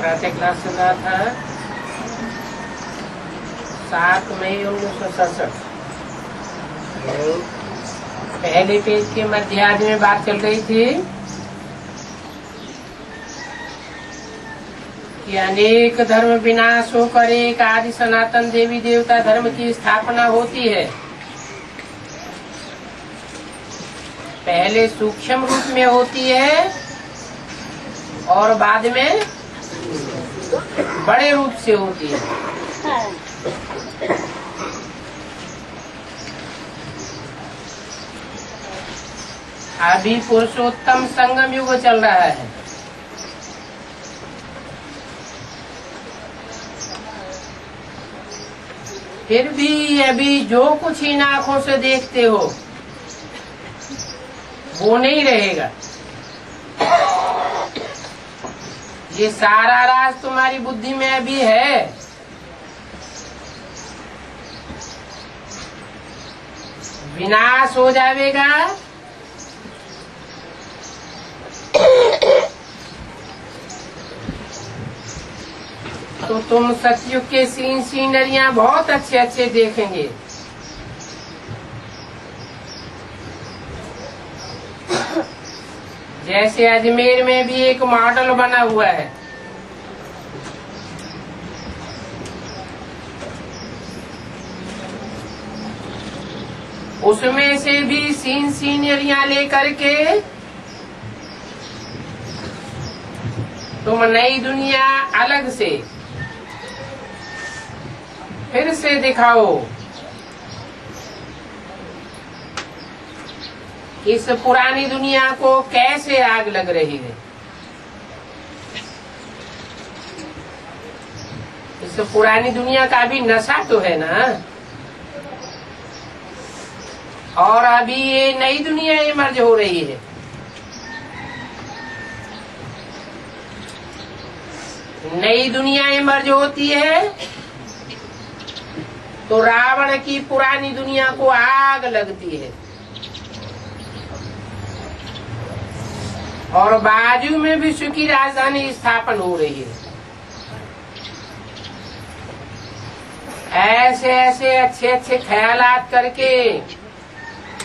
Karate class चल रहा था 7 मई 1967। पहले पेज के मध्यार्ध में बात चल रही थी कि अनेक धर्म विनाश होकर एक आदि सनातन देवी देवता धर्म की स्थापना होती है। पहले सूक्ष्म रूप में होती है और बाद में बड़े रूप से होती है। अभी पुरुषोत्तम संगम युग चल रहा है। फिर भी अभी जो कुछ इन आँखों से देखते हो वो नहीं रहेगा। ये सारा राज तुम्हारी बुद्धि में अभी है। विनाश हो जाएगा तो तुम सतयुग के सीनरियां बहुत अच्छे अच्छे देखेंगे। जैसे अजमेर में भी एक मॉडल बना हुआ है। उसमें से भी सीनरियां लेकर के तुम नई दुनिया अलग से फिर से दिखाओ। इस पुरानी दुनिया को कैसे आग लग रही है। इस पुरानी दुनिया का भी नशा तो है ना। और अभी ये नई दुनिया इमर्ज हो रही है। नई दुनिया इमर्ज होती है तो रावण की पुरानी दुनिया को आग लगती है और बाजू में विश्व की राजधानी स्थापन हो रही है। ऐसे ऐसे अच्छे अच्छे ख्यालात करके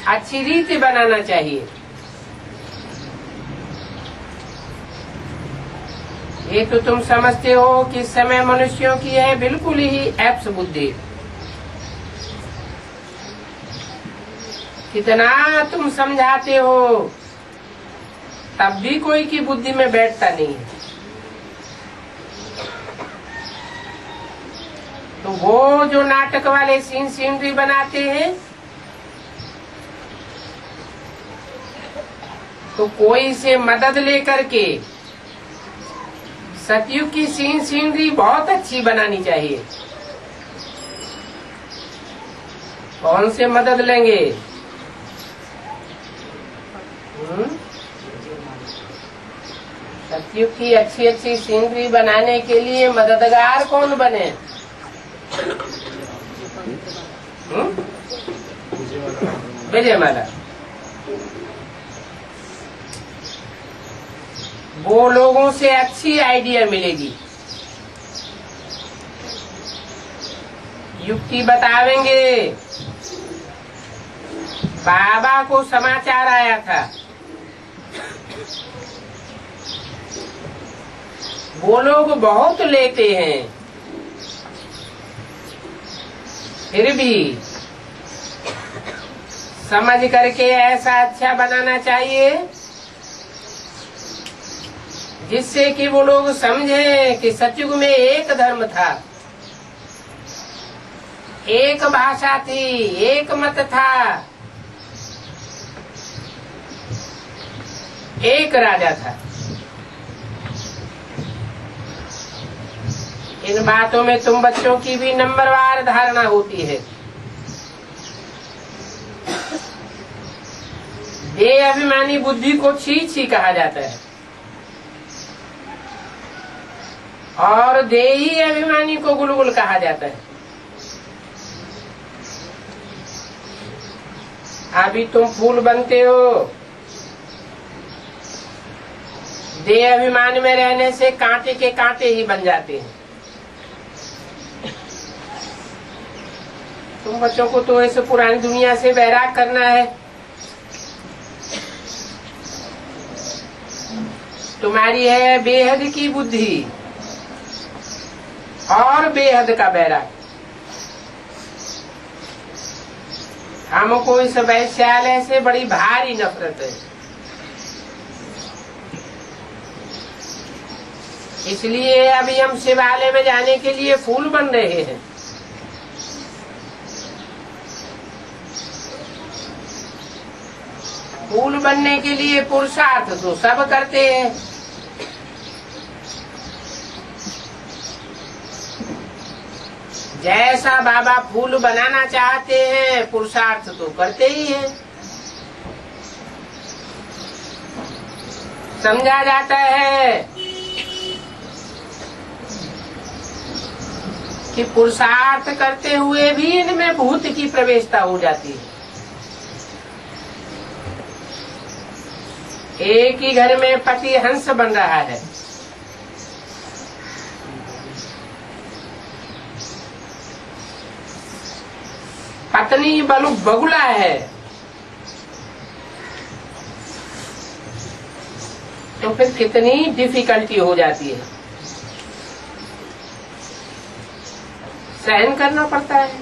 अच्छी रीति बनाना चाहिए। ये तो तुम समझते हो कि समय मनुष्यों की है बिल्कुल ही एप्स बुद्धि। कितना तुम समझाते हो तब भी कोई की बुद्धि में बैठता नहीं है। तो वो जो नाटक वाले सीनरी बनाते हैं तो कोई से मदद लेकर के सतयुग की सीनरी बहुत अच्छी बनानी चाहिए। कौन से मदद लेंगे? सतयुग की अच्छी अच्छी सीनरी बनाने के लिए मददगार कौन बने? विजयमाला। वो लोगों से अच्छी आइडिया मिलेगी। युक्ति बतावेंगे। बाबा को समाचार आया था। वो लोग बहुत लेते हैं फिर भी समझ करके ऐसा अच्छा बनाना चाहिए जिससे कि वो लोग समझें कि सतयुग में एक धर्म था, एक भाषा थी, एक मत था, एक राजा था। इन बातों में तुम बच्चों की भी नंबरवार धारणा होती है। देह अभिमानी बुद्धि को छी छी कहा जाता है और देही अभिमानी को गुलगुल कहा जाता है। अभी तुम फूल बनते हो, देह अभिमान में रहने से कांटे के कांटे ही बन जाते हैं। तुम बच्चों को तो ऐसे पुरानी दुनिया से वैराग करना है। तुम्हारी है बेहद की बुद्धि और बेहद का वैराग। हमको इस वैश्यालय से बड़ी भारी नफरत है, इसलिए अभी हम शिवालय में जाने के लिए फूल बन रहे हैं। फूल बनने के लिए पुरुषार्थ तो सब करते हैं, जैसा बाबा फूल बनाना चाहते हैं पुरुषार्थ तो करते ही हैं। समझा जाता है कि पुरुषार्थ करते हुए भी इनमें भूत की प्रवेशता हो जाती है। एक ही घर में पति हंस बन रहा है, पत्नी बगुला है, तो फिर कितनी डिफिकल्टी हो जाती है, सहन करना पड़ता है।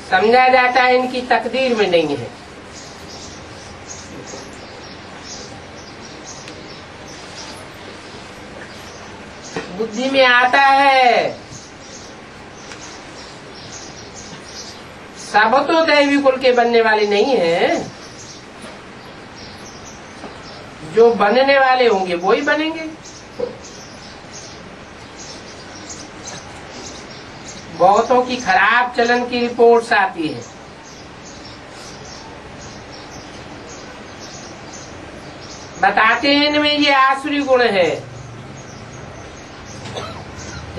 समझा जाता है इनकी तकदीर में नहीं है। बुद्धि में आता है सब तो दैवी कुल के बनने वाले नहीं हैं, जो बनने वाले होंगे वो ही बनेंगे। बहुतों की खराब चलन की रिपोर्ट्स आती है, बताते हैं इनमें ये आसुरी गुण है।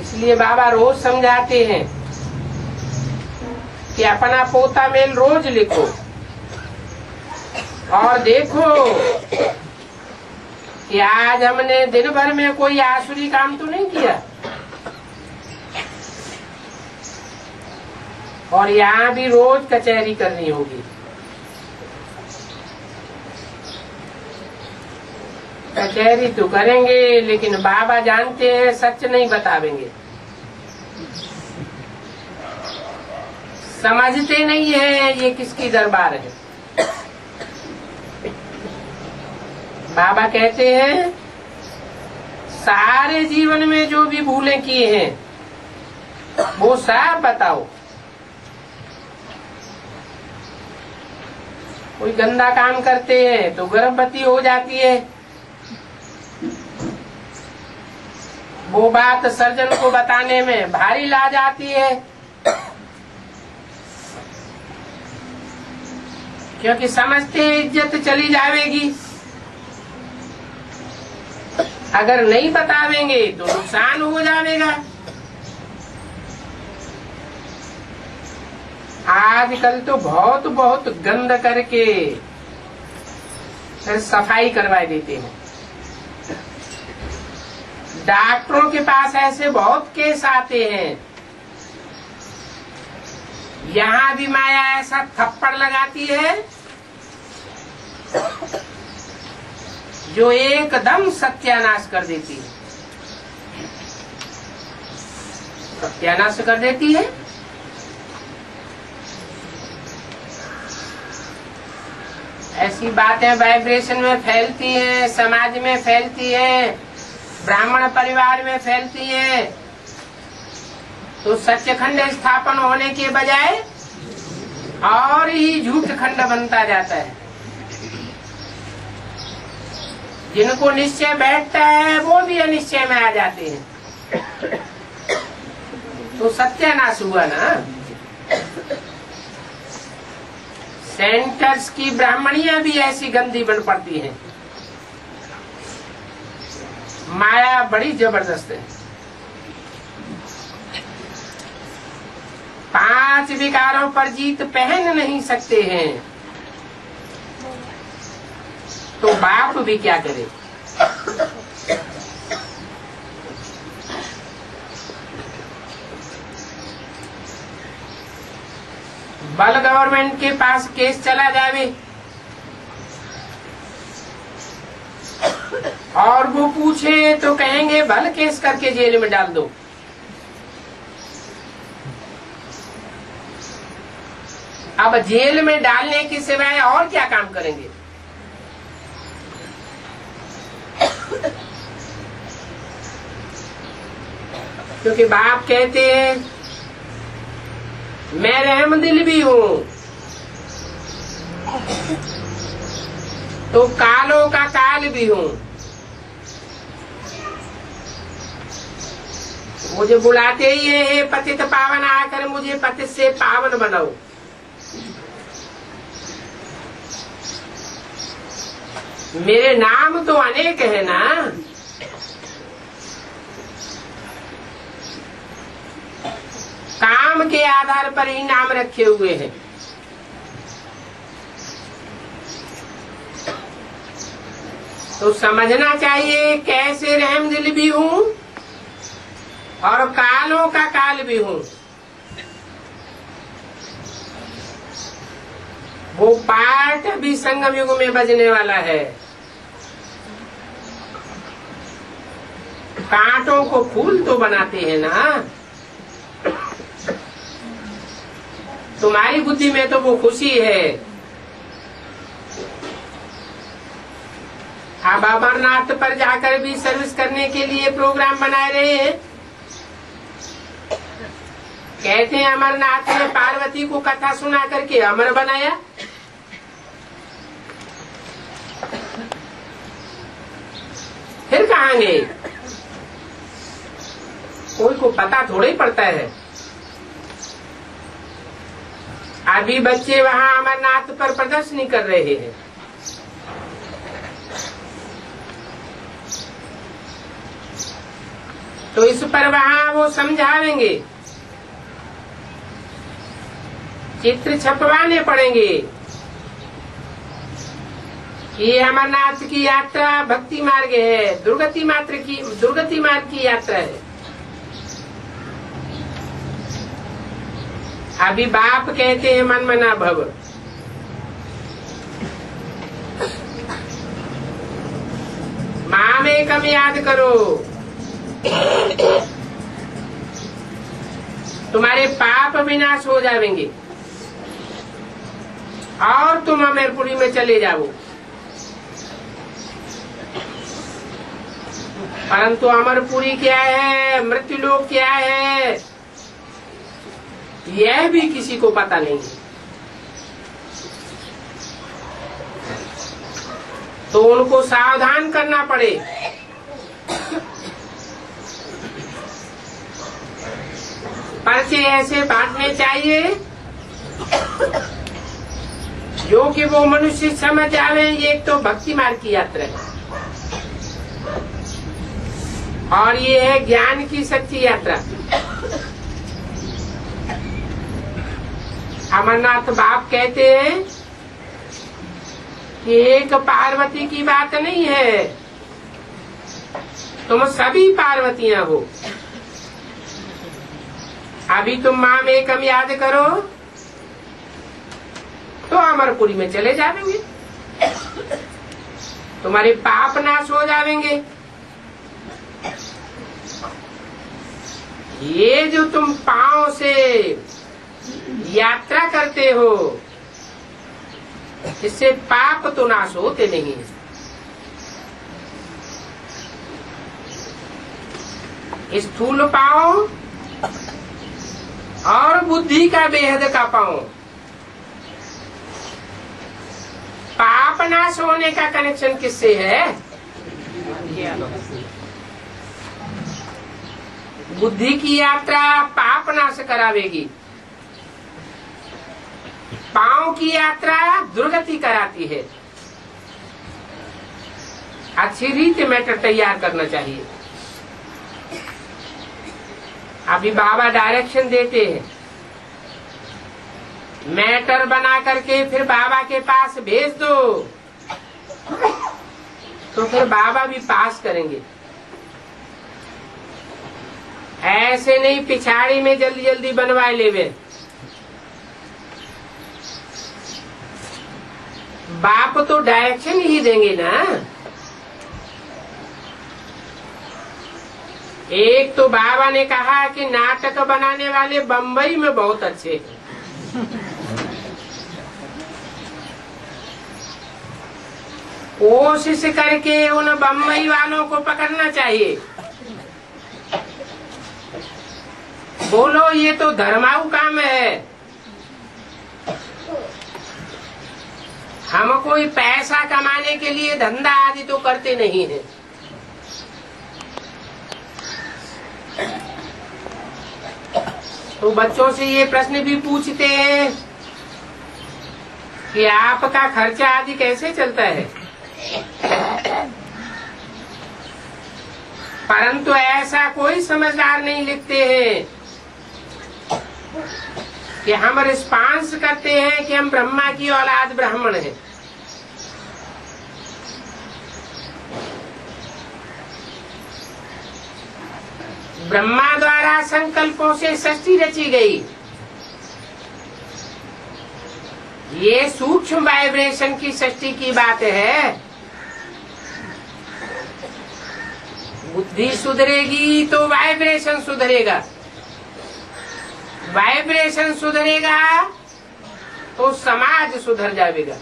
इसलिए बाबा रोज समझाते हैं कि अपना पोता मेल रोज लिखो और देखो कि आज हमने दिन भर में कोई आसुरी काम तो नहीं किया। और यहाँ भी रोज कचहरी करनी होगी। कचहरी तो करेंगे, लेकिन बाबा जानते हैं सच नहीं बतावेंगे। समझते नहीं है ये किसकी दरबार है। बाबा कहते हैं सारे जीवन में जो भी भूलें किए हैं वो सब बताओ। कोई गंदा काम करते हैं तो गर्भवती हो जाती है, वो बात सर्जन को बताने में भारी लाज आती है, क्योंकि समझते हैं इज्जत चली जाएगी। अगर नहीं बतावेंगे तो नुकसान हो जाएगा। आजकल तो बहुत बहुत गंद करके फिर सफाई करवा देते हैं। डॉक्टरों के पास ऐसे बहुत केस आते हैं, यहाँ भी माया ऐसा थप्पड़ लगाती है जो एकदम सत्यानाश कर देती है। सत्यानाश कर देती है। ऐसी बातें वाइब्रेशन में फैलती हैं, समाज में फैलती हैं, ब्राह्मण परिवार में फैलती हैं, तो सच्चखंड स्थापन होने के बजाय और ही झूठ खंड बनता जाता है। जिनको निश्चय बैठता है वो भी अनिश्चय में आ जाते हैं, तो सत्यानाश हुआ ना। सेंटर्स की ब्राह्मणियां भी ऐसी गंदी बन पड़ती हैं। माया बड़ी जबरदस्त है। 5 विकारों पर जीत पहन नहीं सकते हैं। तो बाप भी क्या करे। बल गवर्नमेंट के पास केस चला जावे और वो पूछे तो कहेंगे भल केस करके जेल में डाल दो। अब जेल में डालने की सिवाय और क्या काम करेंगे। क्योंकि बाप कहते हैं मैं रहमदिल भी हूं, तो कालों का काल भी हूं। मुझे बुलाते ही है पतित पावन आकर मुझे पतित से पावन बनाओ। मेरे नाम तो अनेक है ना, काम के आधार पर ही नाम रखे हुए हैं। तो समझना चाहिए कैसे रहमदिल भी हूं और कालों का काल भी हूं। वो पाठ भी संगम युग में बजने वाला है। कांटों को फूल तो बनाते हैं ना। तुम्हारी बुद्धि में तो वो खुशी है। आप अमरनाथ पर जाकर भी सर्विस करने के लिए प्रोग्राम बनाए रहे हैं। कहते हैं अमरनाथ ने पार्वती को कथा सुना करके अमर बनाया। फिर कहाँ गए? कोई को पता थोड़ा ही पड़ता है। अभी बच्चे वहाँ अमरनाथ पर प्रदर्शनी कर रहे हैं। तो इस पर वहाँ वो समझावेंगे, चित्र छपवाने पड़ेंगे। ये अमरनाथ की यात्रा भक्ति मार्ग है, दुर्गति मार्ग की यात्रा है। अभी बाप कहते हैं मन मना भव। माँ में कम याद करो, तुम्हारे पाप विनाश हो जाएंगे और तुम अमरपुरी में चले जाओ। परंतु अमरपुरी क्या है, मृत्युलोक क्या है, यह भी किसी को पता नहीं। तो उनको सावधान करना पड़े। पर्चे ऐसे बांटने चाहिए जो कि वो मनुष्य समझ आवे ये तो भक्ति मार्ग की यात्रा है और ये है ज्ञान की सच्ची यात्रा। अमरनाथ बाप कहते हैं कि एक पार्वती की बात नहीं है, तुम सभी पार्वतियां हो। अभी तुम माँ में कम याद करो तो अमरपुरी में चले जाएंगे, तुम्हारे पाप नाश हो जाएंगे। ये जो तुम पांव से यात्रा करते हो इससे पाप तो नाश होते नहीं। स्थूल पांव और बुद्धि का बेहद का पांव, पाप नाश होने का कनेक्शन किससे है? बुद्धि की यात्रा पाप नाश करावेगी, पांव की यात्रा दुर्गति कराती है। अच्छी रीति मैटर तैयार करना चाहिए। अभी बाबा डायरेक्शन देते हैं, मैटर बना करके फिर बाबा के पास भेज दो। तो फिर बाबा भी पास करेंगे। ऐसे नहीं पिछाड़ी में जल्दी जल्दी बनवाए लेवे। बाप तो डायरेक्शन ही देंगे ना। एक तो बाबा ने कहा कि नाटक बनाने वाले बम्बई में बहुत अच्छे हैं। कोशिश करके उन बम्बई वालों को पकड़ना चाहिए। बोलो ये तो धर्माऊ काम है। हम कोई पैसा कमाने के लिए धंधा आदि तो करते नहीं है। तो बच्चों से ये प्रश्न भी पूछते हैं कि आपका खर्चा आदि कैसे चलता है। परंतु ऐसा कोई समझदार नहीं लिखते हैं कि हम रिस्पांस करते हैं कि हम ब्रह्मा की औलाद ब्राह्मण हैं। ब्रह्मा द्वारा संकल्पों से सृष्टि रची गई। ये सूक्ष्म वाइब्रेशन की सृष्टि की बात है। बुद्धि सुधरेगी तो वाइब्रेशन सुधरेगा। वाइब्रेशन सुधरेगा तो समाज सुधर जाएगा।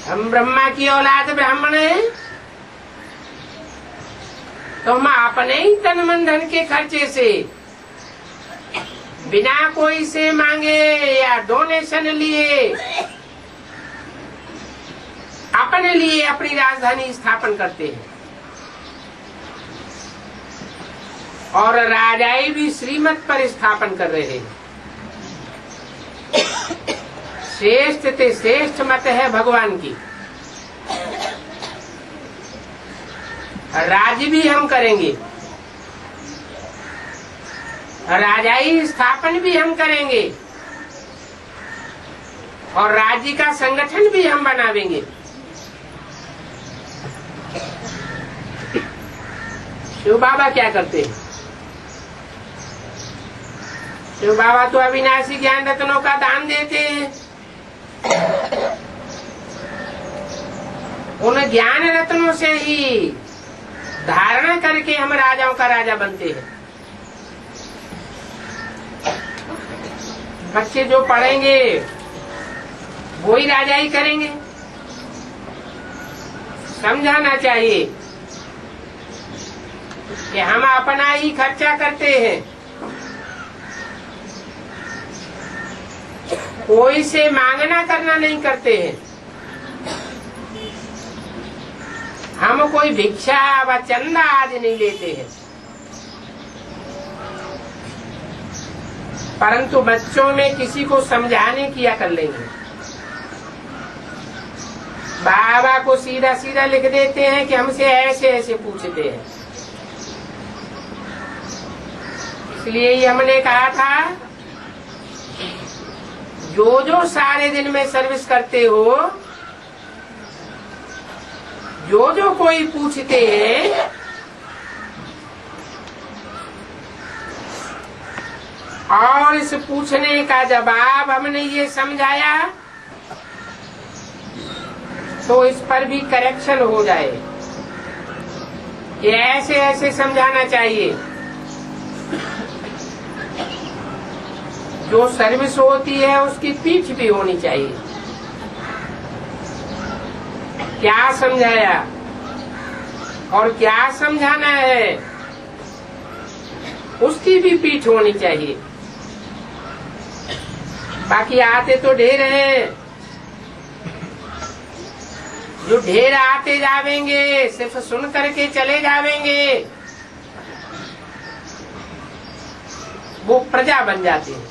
हम ब्रह्मा की औलाद ब्राह्मण हैं तो हम अपने ही तन मन धन के खर्चे से बिना कोई से मांगे या डोनेशन लिए अपने लिए अपनी राजधानी स्थापन करते हैं। और राजाई भी श्रीमत पर स्थापन कर रहे हैं। श्रेष्ठ ते श्रेष्ठ मत है भगवान की। राज्य भी हम करेंगे, राजाई स्थापन भी हम करेंगे और राज्य का संगठन भी हम बनावेंगे। शिव बाबा क्या करते हैं? शिव बाबा तो अविनाशी ज्ञान रत्नों का दान देते हैं। उन ज्ञान रत्नों से ही धारणा करके हम राजाओं का राजा बनते हैं। बच्चे जो पढ़ेंगे वो ही राजाई करेंगे। समझाना चाहिए कि हम अपना ही खर्चा करते हैं, कोई से मांगना करना नहीं करते हैं। हम कोई भिक्षा व चंदा आदि नहीं लेते हैं। परंतु बच्चों में किसी को समझाने की अकल नहीं है। बाबा को सीधा सीधा लिख देते हैं कि हमसे ऐसे ऐसे पूछते हैं। इसलिए ही हमने कहा था जो जो सारे दिन में सर्विस करते हो, जो जो कोई पूछते हैं और इस पूछने का जवाब हमने ये समझाया तो इस पर भी करेक्शन हो जाए। ये ऐसे ऐसे समझाना चाहिए। जो सर्विस होती है उसकी पीठ भी होनी चाहिए। क्या समझाया और क्या समझाना है उसकी भी पीठ होनी चाहिए। बाकी आते तो ढेर हैं, जो ढेर आते जावेंगे सिर्फ सुन करके चले जावेंगे, वो प्रजा बन जाते हैं।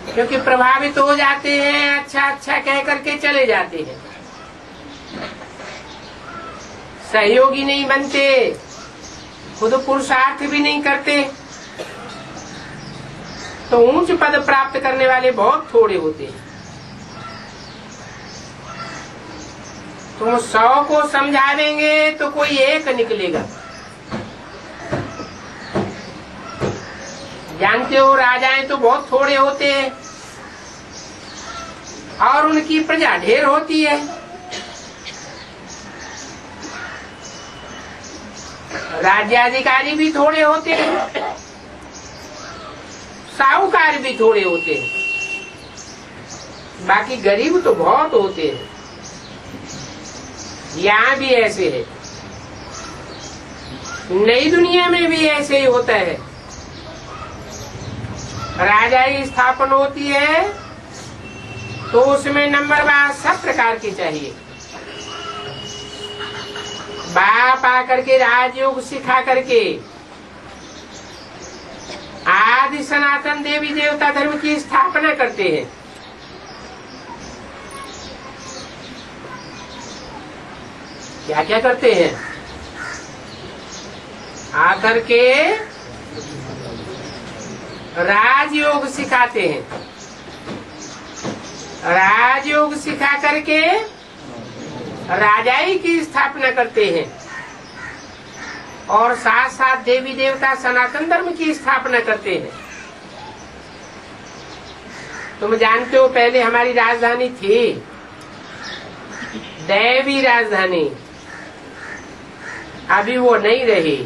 क्योंकि प्रभावित हो जाते हैं, अच्छा अच्छा कह करके चले जाते हैं, सहयोगी नहीं बनते, खुद पुरुषार्थ भी नहीं करते। तो ऊंच पद प्राप्त करने वाले बहुत थोड़े होते हैं। तुम 100 को समझावेंगे तो कोई एक निकलेगा। जानते हो राजाएं तो बहुत थोड़े होते हैं और उनकी प्रजा ढेर होती है। राज्याधिकारी भी थोड़े होते हैं, साहूकार भी थोड़े होते हैं, बाकी गरीब तो बहुत होते हैं। यहाँ भी ऐसे है, नई दुनिया में भी ऐसे ही होता है। राजा की स्थापना होती है तो उसमें नंबरबाज सब प्रकार के चाहिए। बाप आकर के राजयोग सिखा करके आदि सनातन देवी देवता धर्म की स्थापना करते हैं। क्या क्या करते हैं? आकर के राजयोग सिखाते हैं। राजयोग सिखा करके राजाई की स्थापना करते हैं और साथ साथ देवी देवता सनातन धर्म की स्थापना करते हैं। तुम जानते हो पहले हमारी राजधानी थी दैवी राजधानी, अभी वो नहीं रही।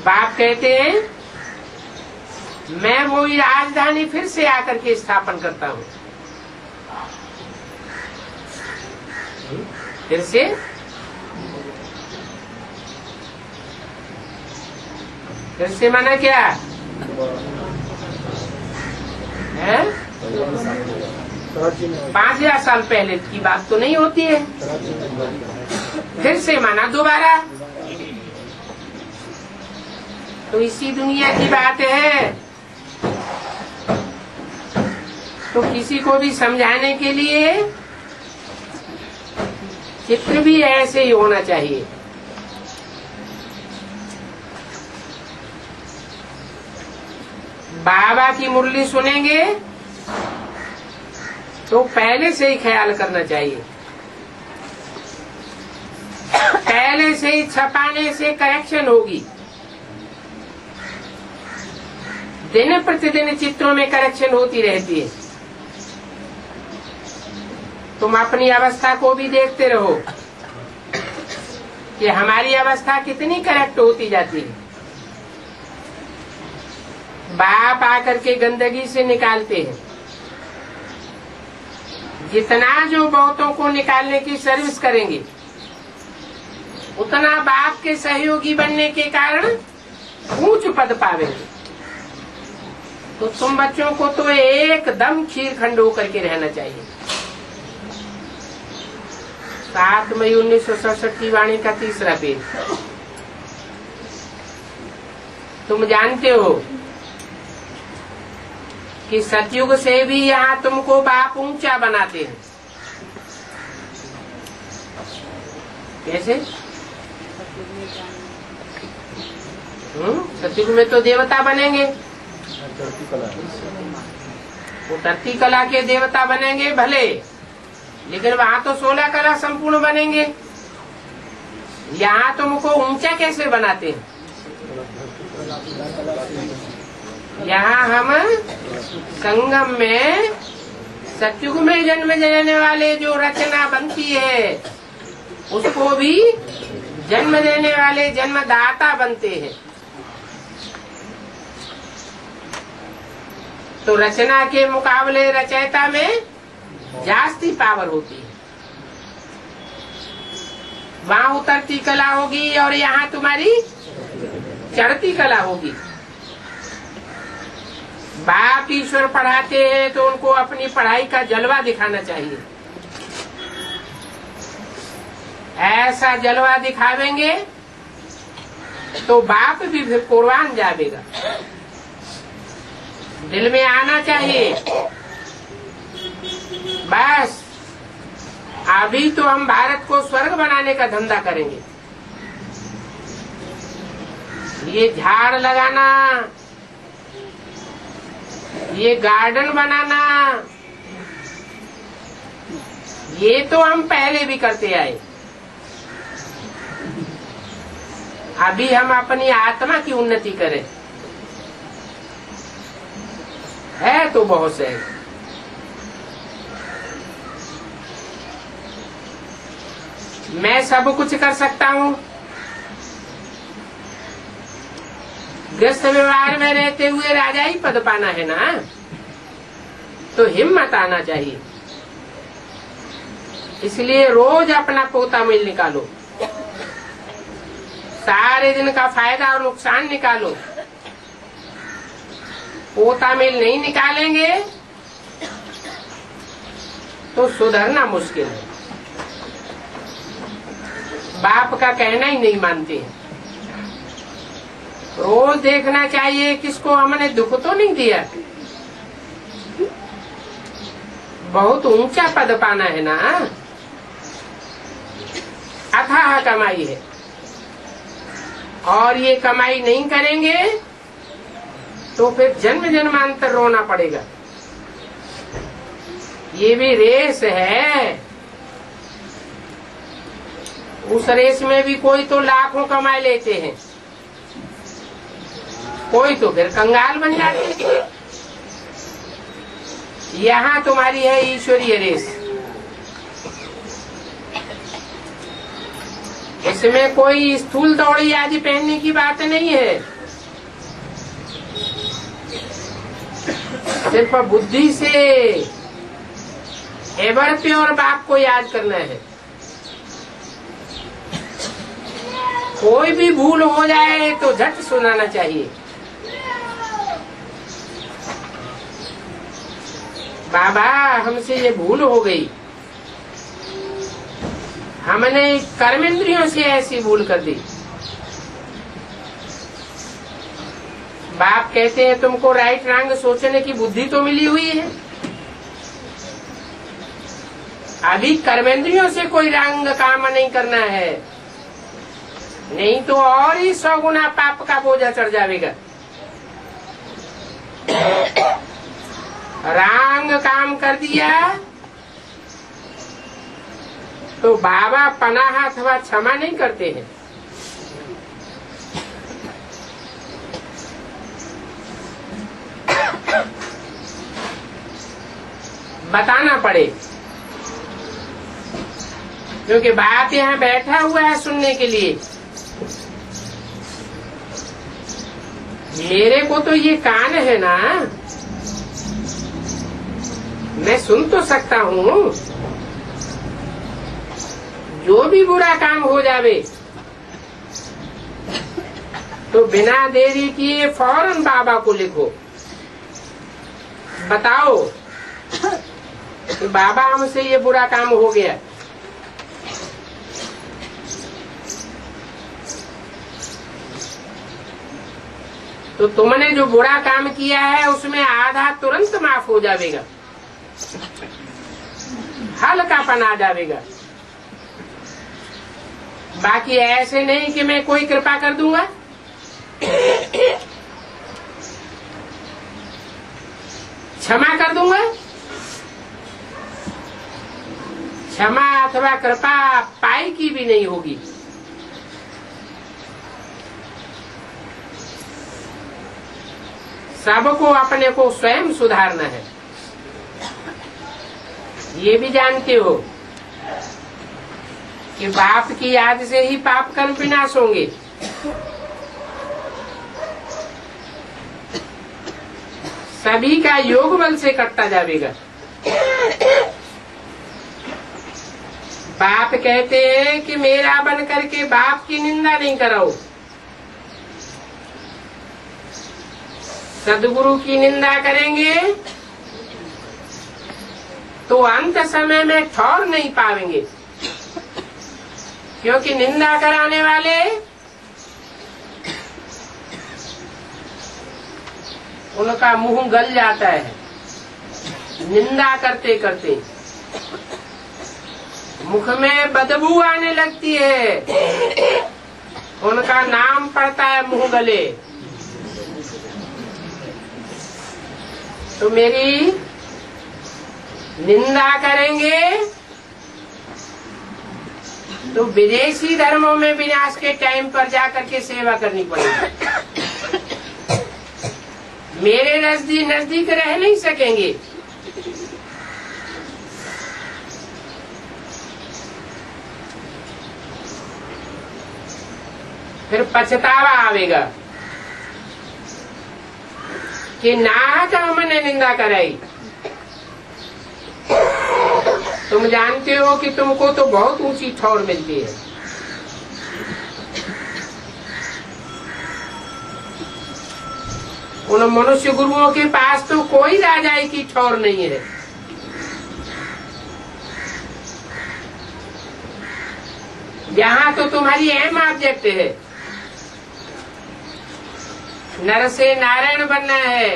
बाप कहते हैं मैं वही राजधानी फिर से आकर के स्थापन करता हूँ। फिर से माना क्या है? 5000 साल पहले की बात तो नहीं होती है। फिर से माना दोबारा। तो इसी दुनिया की बात है। तो किसी को भी समझाने के लिए चित्र भी ऐसे ही होना चाहिए। बाबा की मुरली सुनेंगे तो पहले से ही ख्याल करना चाहिए। पहले से ही छपाने से करेक्शन होगी। दिन प्रतिदिन चित्रों में करेक्शन होती रहती है। तुम अपनी अवस्था को भी देखते रहो कि हमारी अवस्था कितनी करेक्ट होती जाती है। बाप आकर के गंदगी से निकालते हैं। जितना जो बहुतों को निकालने की सर्विस करेंगे उतना बाप के सहयोगी बनने के कारण ऊंच पद पावेंगे। तो तुम बच्चों को तो एकदम खीर खंड होकर के रहना चाहिए। 7 मई 1967 की वाणी का 3रा पेज। तुम जानते हो कि सतयुग से भी यहाँ तुमको बाप ऊंचा बनाते हैं। कैसे? सतयुग में तो देवता बनेंगे, वो धरती कला के देवता बनेंगे भले, लेकिन वहाँ तो 16 कला संपूर्ण बनेंगे। यहाँ तुमको ऊंचा कैसे बनाते हैं? यहाँ हम संगम में सतयुग में जन्म लेने वाले जो रचना बनती है उसको भी जन्म देने वाले जन्मदाता बनते हैं। तो रचना के मुकाबले रचयिता में जास्ती पावर होती है। वहाँ उतरती कला होगी और यहाँ तुम्हारी चढ़ती कला होगी। बाप ईश्वर पढ़ाते हैं तो उनको अपनी पढ़ाई का जलवा दिखाना चाहिए। ऐसा जलवा दिखावेंगे तो बाप भी फिर कुर्बान जाएगा। दिल में आना चाहिए बस अभी तो हम भारत को स्वर्ग बनाने का धंधा करेंगे। ये झाड़ लगाना, ये गार्डन बनाना, ये तो हम पहले भी करते आए। अभी हम अपनी आत्मा की उन्नति करें, है तो बहुत से। मैं सब कुछ कर सकता हूँ। गृहस्थ व्यवहार में रहते हुए राजा ही पद पाना है ना, तो हिम्मत आना चाहिए। इसलिए रोज अपना पोता मिल निकालो, सारे दिन का फायदा और नुकसान निकालो। पोता मिल नहीं निकालेंगे तो सुधरना मुश्किल है। बाप का कहना ही नहीं मानते हैं। रोज देखना चाहिए किसको हमने दुख तो नहीं दिया। बहुत ऊंचा पद पाना है ना, अथाह कमाई है, और ये कमाई नहीं करेंगे तो फिर जन्म जन्मांतर रोना पड़ेगा। ये भी रेस है। उस रेस में भी कोई तो लाखों कमा लेते हैं, कोई तो फिर कंगाल बन जाते हैं। यहाँ तुम्हारी है ईश्वरीय रेस। इसमें कोई स्थूल दौड़ी आदि पहनने की बात नहीं है। सिर्फ बुद्धि से एवर प्योर बाप को याद करना है। कोई भी भूल हो जाए तो झट सुनाना चाहिए, बाबा हमसे ये भूल हो गई, हमने कर्मेंद्रियों से ऐसी भूल कर दी। बाप कहते हैं तुमको राइट रॉन्ग सोचने की बुद्धि तो मिली हुई है, अभी कर्मेंद्रियों से कोई रंग काम नहीं करना है, नहीं तो और ही 100 गुना पाप का बोझा चढ़ जाएगा। रंग काम कर दिया तो बाबा पनाह अथवा क्षमा नहीं करते हैं। बताना पड़े, क्योंकि बाप यहाँ बैठा हुआ है सुनने के लिए। मेरे को तो ये कान है ना, मैं सुन तो सकता हूँ। जो भी बुरा काम हो जावे तो बिना देरी किए फौरन बाबा को लिखो, बताओ कि बाबा हमसे ये बुरा काम हो गया। तो तुमने जो बुरा काम किया है उसमें आधा तुरंत माफ हो जाएगा, हल्कापन आ जाएगा। बाकी ऐसे नहीं कि मैं कोई कृपा कर दूंगा। क्षमा कर दूंगा, क्षमा अथवा कृपा पाई की भी नहीं होगी। सबको अपने को स्वयं सुधारना है। ये भी जानते हो कि बाप की याद से ही पाप कर्म विनाश होंगे। सभी का योग बल से कटता जाएगा। बाप कहते हैं कि मेरा बन करके बाप की निंदा नहीं कराओ, सदगुरु की निंदा करेंगे तो अंत समय में ठौर नहीं पाएंगे, क्योंकि निंदा कराने वाले उनका मुंह गल जाता है। निंदा करते करते मुख में बदबू आने लगती है, उनका नाम पड़ता है मुंह गले। तो मेरी निंदा करेंगे तो विदेशी धर्मों में विनाश के टाइम पर जाकर के सेवा करनी पड़ेगी। मेरे नजदीक रह नहीं सकेंगे। फिर पछतावा आवेगा कि नाहक हमने निंदा कराई। तुम जानते हो कि तुमको तो बहुत ऊंची ठौर मिलती है। उन मनुष्य गुरुओं के पास तो कोई राजाई की ठौर नहीं है। यहाँ तो तुम्हारी अहम ऑब्जेक्ट है, नर से नारायण बनना है,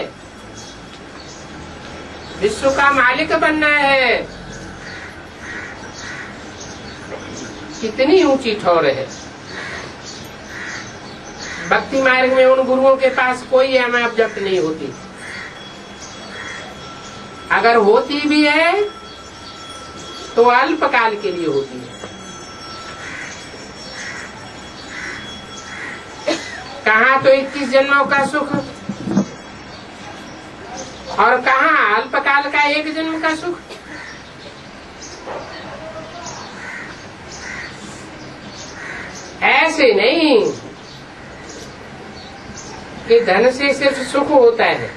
विश्व का मालिक बनना है। कितनी ऊंची ठौर है। भक्ति मार्ग में उन गुरुओं के पास कोई अहम ऑब्जेक्ट नहीं होती। अगर होती भी है तो अल्पकाल के लिए होती है। कहाँ तो 21 जन्मों का सुख और कहाँ अल्पकाल का 1 जन्म का सुख। ऐसे नहीं कि धन से सिर्फ सुख होता है।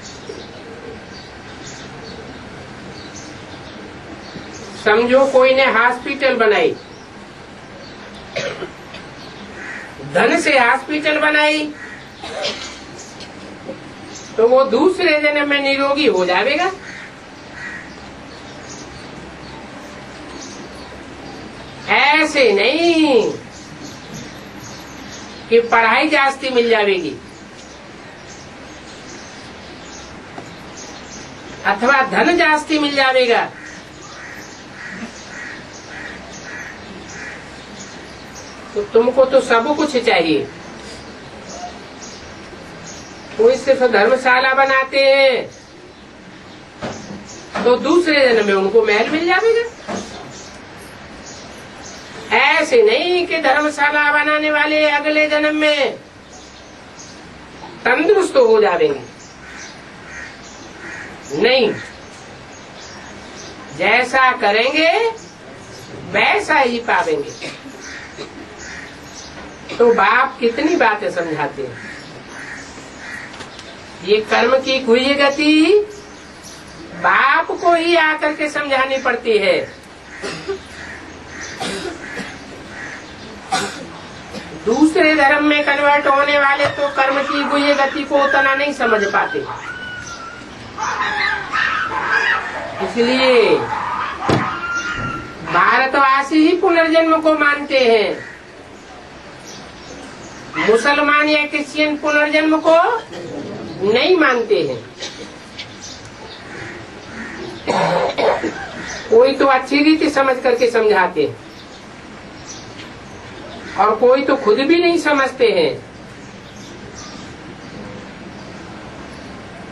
समझो कोई ने हॉस्पिटल बनाई, धन से हॉस्पिटल बनाई तो वो दूसरे जन्म में निरोगी हो जाएगा। ऐसे नहीं कि पढ़ाई जास्ती मिल जाएगी अथवा धन जास्ती मिल जाएगा। तो तुमको तो सब कुछ चाहिए। कोई सिर्फ धर्मशाला बनाते हैं तो दूसरे जन्म में उनको महल मिल जाएगा। ऐसे नहीं कि धर्मशाला बनाने वाले अगले जन्म में तंदुरुस्त हो जाएंगे। नहीं, जैसा करेंगे वैसा ही पावेंगे। तो बाप कितनी बातें समझाते हैं। ये कर्म की हुई गति बाप को ही आकर के समझानी पड़ती है। दूसरे धर्म में कन्वर्ट होने वाले तो कर्म की हुई गति को उतना नहीं समझ पाते। इसलिए भारतवासी ही पुनर्जन्म को मानते हैं। मुसलमान या क्रिश्चियन पुनर्जन्म को नहीं मानते हैं। कोई तो अच्छी रीति समझ करके समझाते हैं और कोई तो खुद भी नहीं समझते हैं।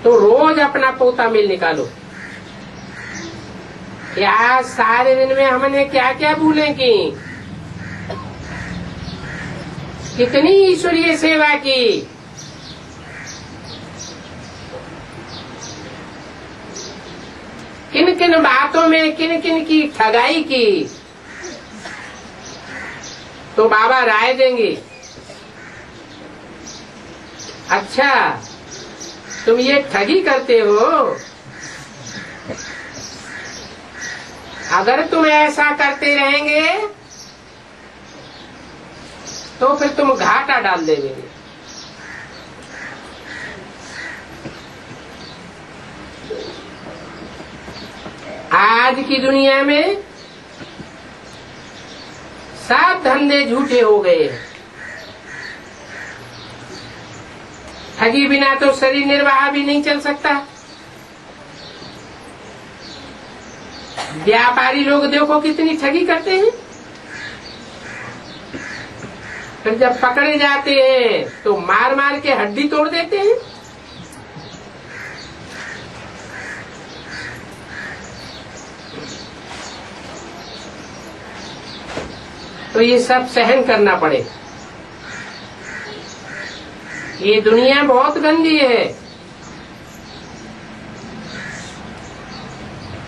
तो रोज अपना पोता मिल निकालो। क्या सारे दिन में हमने क्या क्या भूले की, कितनी ईश्वरीय सेवा की, किन किन बातों में किन किन की ठगाई की। तो बाबा राय देंगे, अच्छा तुम ये ठगी करते हो, अगर तुम ऐसा करते रहेंगे तो फिर तुम घाटा डाल देंगे। आज की दुनिया में सब धंधे झूठे हो गए। ठगी बिना तो शरीर निर्वाह भी नहीं चल सकता। व्यापारी लोग देखो कितनी ठगी करते हैं। फिर जब पकड़े जाते हैं तो मार मार के हड्डी तोड़ देते हैं। तो ये सब सहन करना पड़े। ये दुनिया बहुत गंदी है।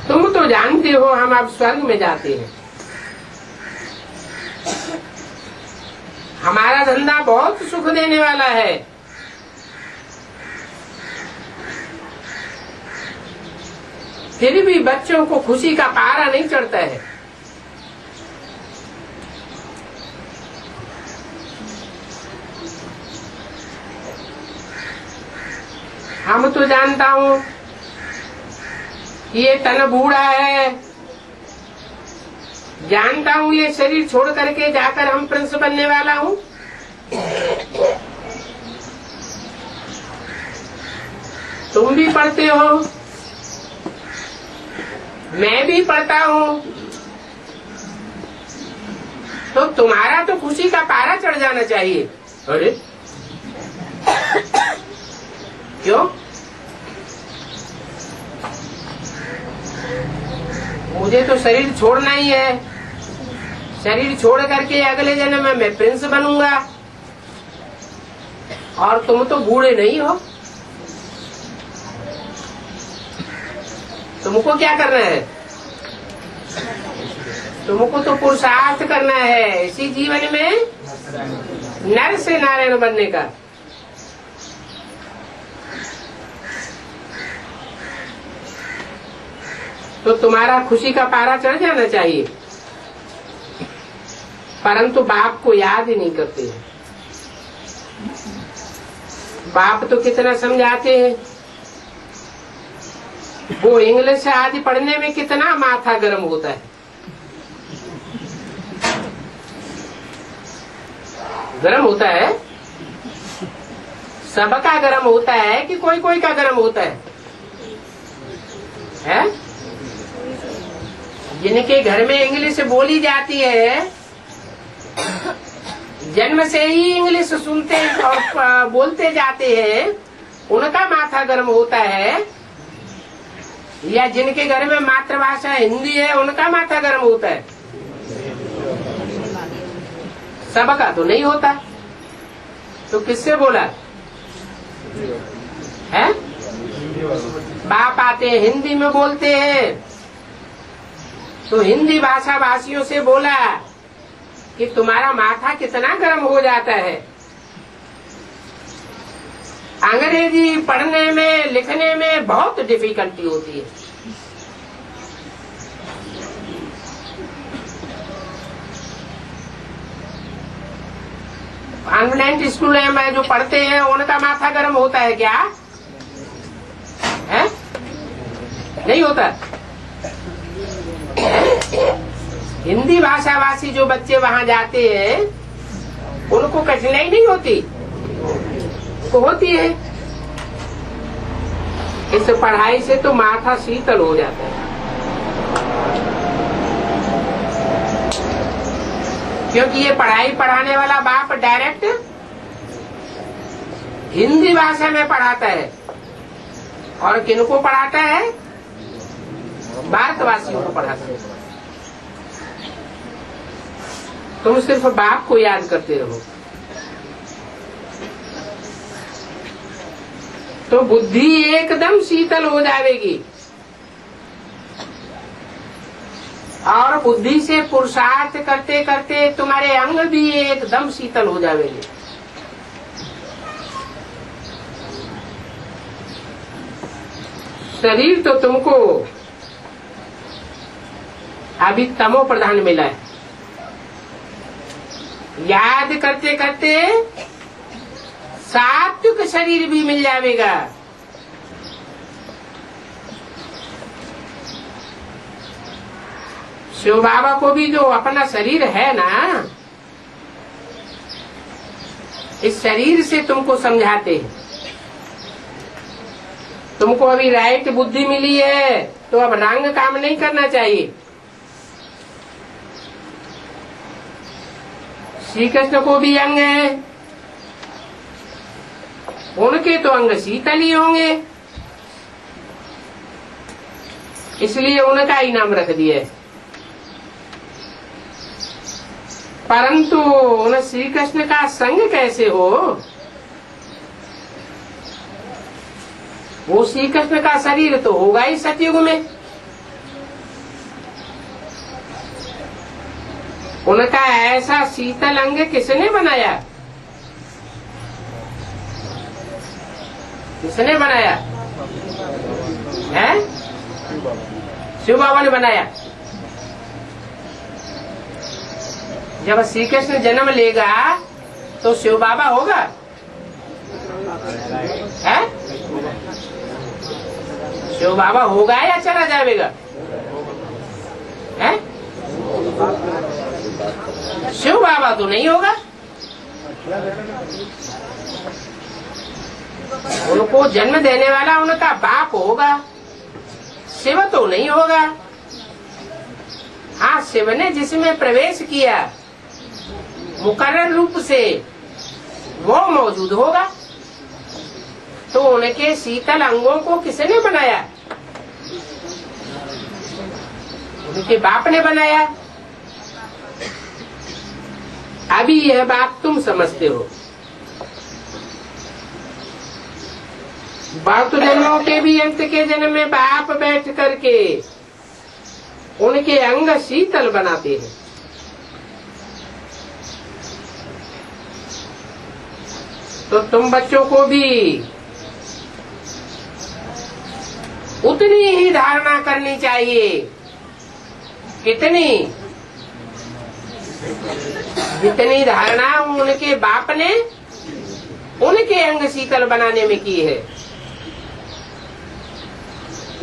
तुम तो जानते हो हम अब स्वर्ग में जाते हैं। हमारा धंधा बहुत सुख देने वाला है। फिर भी बच्चों को खुशी का पारा नहीं चढ़ता है। हम तो जानता हूं ये तन बूढ़ा है, जानता हूं ये शरीर छोड़ करके जाकर हम प्रिंस बनने वाला हूं। तुम भी पढ़ते हो, मैं भी पढ़ता हूं, तो तुम्हारा तो खुशी का पारा चढ़ जाना चाहिए। अरे क्यों? मुझे तो शरीर छोड़ना ही है। शरीर छोड़ करके अगले जन्म में मैं प्रिंस बनूंगा, और तुम तो बूढ़े नहीं हो। तुमको क्या करना है? तुमको तो पुरुषार्थ करना है इसी जीवन में नर से नारायण बनने का। तो तुम्हारा खुशी का पारा चढ़ जाना चाहिए, परंतु बाप को याद ही नहीं करते हैं। बाप तो कितना समझाते हैं, वो इंग्लिश आदि पढ़ने में कितना माथा गर्म होता है। गर्म होता है, सबका गर्म होता है कि कोई कोई का गर्म होता है? जिनके घर में इंग्लिश बोली जाती है, जन्म से ही इंग्लिश सुनते और बोलते जाते हैं, उनका माथा गर्म होता है, या जिनके घर में मातृभाषा हिंदी है उनका माथा गर्म होता है? सबका तो नहीं होता। तो किससे बोला है? बाप आते हैं, हिंदी में बोलते हैं, तो हिंदी भाषा भाषियों से बोला कि तुम्हारा माथा कितना गर्म हो जाता है। अंग्रेजी पढ़ने में लिखने में बहुत डिफिकल्टी होती है। कॉन्वेंट स्कूल में जो पढ़ते हैं उनका माथा गर्म होता है क्या? है? नहीं होता। हिंदी भाषा भाषी जो बच्चे वहाँ जाते हैं उनको कठिनाई नहीं होती? को होती है। इस पढ़ाई से तो माथा शीतल हो जाता है, क्योंकि ये पढ़ाई पढ़ाने वाला बाप डायरेक्ट हिंदी भाषा में पढ़ाता है। और किनको पढ़ाता है? भारतवासियों को पढ़ाता है। तुम सिर्फ बाप को याद करते रहो तो बुद्धि एकदम शीतल हो जाएगी, और बुद्धि से पुरुषार्थ करते करते तुम्हारे अंग भी एकदम शीतल हो जाएंगे। शरीर तो तुमको अभी तमो प्रधान मिला है, याद करते करते सात्विक शरीर भी मिल जाएगा। शिव बाबा को भी जो अपना शरीर है ना, इस शरीर से तुमको समझाते हैं। तुमको अभी राइट बुद्धि मिली है तो अब रंग काम नहीं करना चाहिए। श्री कृष्ण को भी अंग है, उनके तो अंग शीतल ही होंगे, इसलिए उनका ही नाम रख दिया है। परंतु उन श्री कृष्ण का संग कैसे हो? वो श्री कृष्ण का शरीर तो होगा ही सतयुग में। उनका ऐसा शीतल अंग किसने बनाया? किसने बनाया है? शिव बाबा ने बनाया। जब श्री कृष्ण जन्म लेगा तो शिव बाबा होगा है? शिव बाबा होगा या चला जाएगा है? शिव बाबा तो नहीं होगा। उनको जन्म देने वाला उनका बाप होगा, शिव तो नहीं होगा। हाँ, शिव ने जिसमें प्रवेश किया मुकर्रर रूप से वो मौजूद होगा। तो उनके शीतल अंगों को किसने बनाया? उनके बाप ने बनाया। अभी यह बात तुम समझते हो। भक्त जन्मों के भी अंत के जन्म में बाप बैठ करके उनके अंग शीतल बनाते हैं। तो तुम बच्चों को भी उतनी ही धारणा करनी चाहिए। कितनी? जितनी धारणा उनके बाप ने उनके अंग शीतल बनाने में की है।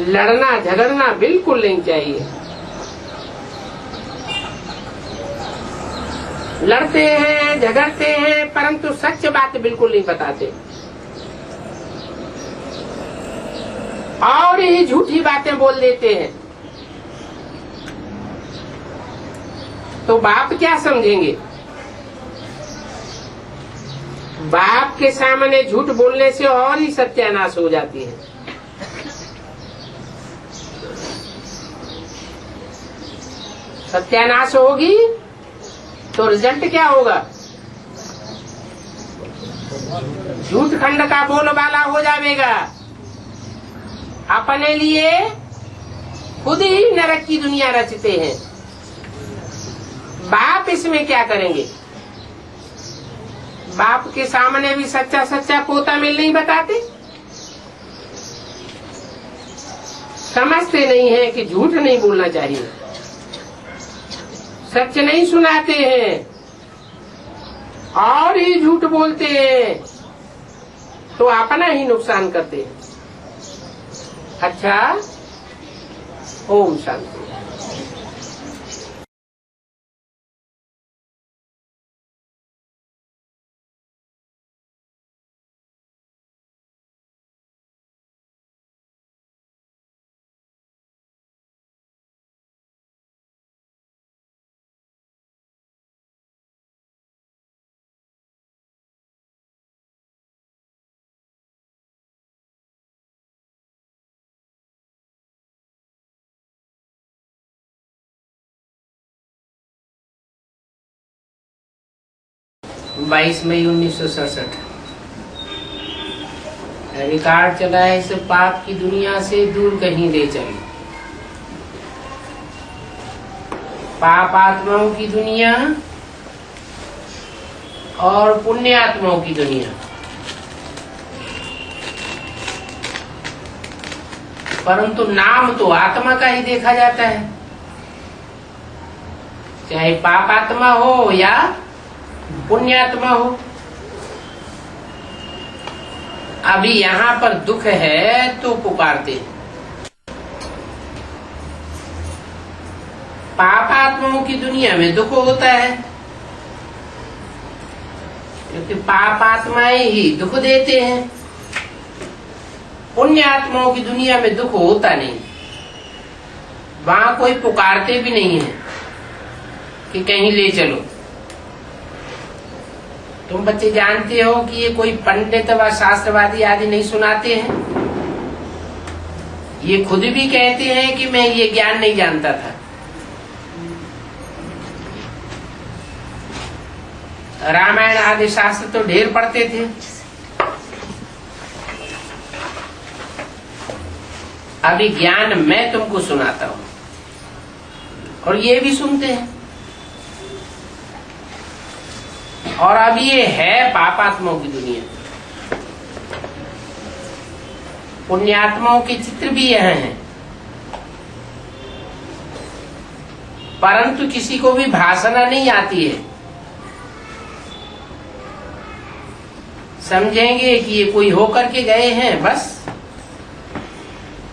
लड़ना झगड़ना बिल्कुल नहीं चाहिए। लड़ते हैं झगड़ते हैं परंतु सच बात बिल्कुल नहीं बताते और ही झूठी बातें बोल देते हैं। तो बाप क्या समझेंगे? बाप के सामने झूठ बोलने से और ही सत्यानाश हो जाती है। सत्यानाश होगी तो रिजल्ट क्या होगा? झूठ खंड का बोलबाला हो जाएगा। अपने लिए खुद ही नरक की दुनिया रचते हैं। बाप इसमें क्या करेंगे? बाप के सामने भी सच्चा सच्चा पोता मिल नहीं बताते। समझते नहीं है कि झूठ नहीं बोलना चाहिए। सच नहीं सुनाते हैं और ही झूठ बोलते हैं तो अपना ही नुकसान करते हैं। अच्छा, ओम शांति। बाईस मई 1967 रिकॉर्ड चला है। इस पाप की दुनिया से दूर कहीं ले चलो। पाप आत्माओं की दुनिया और पुण्य आत्माओं की दुनिया। परंतु नाम तो आत्मा का ही देखा जाता है, चाहे पाप आत्मा हो या पुण्यात्मा हो। अभी यहाँ पर दुख है तो पुकारते हैं। पाप आत्माओं की दुनिया में दुख होता है क्योंकि पाप आत्माएं ही दुख देते हैं। पुण्य आत्माओं की दुनिया में दुख होता नहीं। वहां कोई पुकारते भी नहीं है कि कहीं ले चलो। तुम बच्चे जानते हो कि ये कोई पंडित व शास्त्रवादी आदि नहीं सुनाते हैं। ये खुद भी कहते हैं कि मैं ये ज्ञान नहीं जानता था। रामायण आदि शास्त्र तो ढेर पढ़ते थे। अभी ज्ञान मैं तुमको सुनाता हूं और ये भी सुनते हैं। और अब ये है पापात्माओं की दुनिया। पुण्यात्माओं के चित्र भी यह हैं, परंतु किसी को भी भाषणा नहीं आती है। समझेंगे कि ये कोई होकर के गए हैं, बस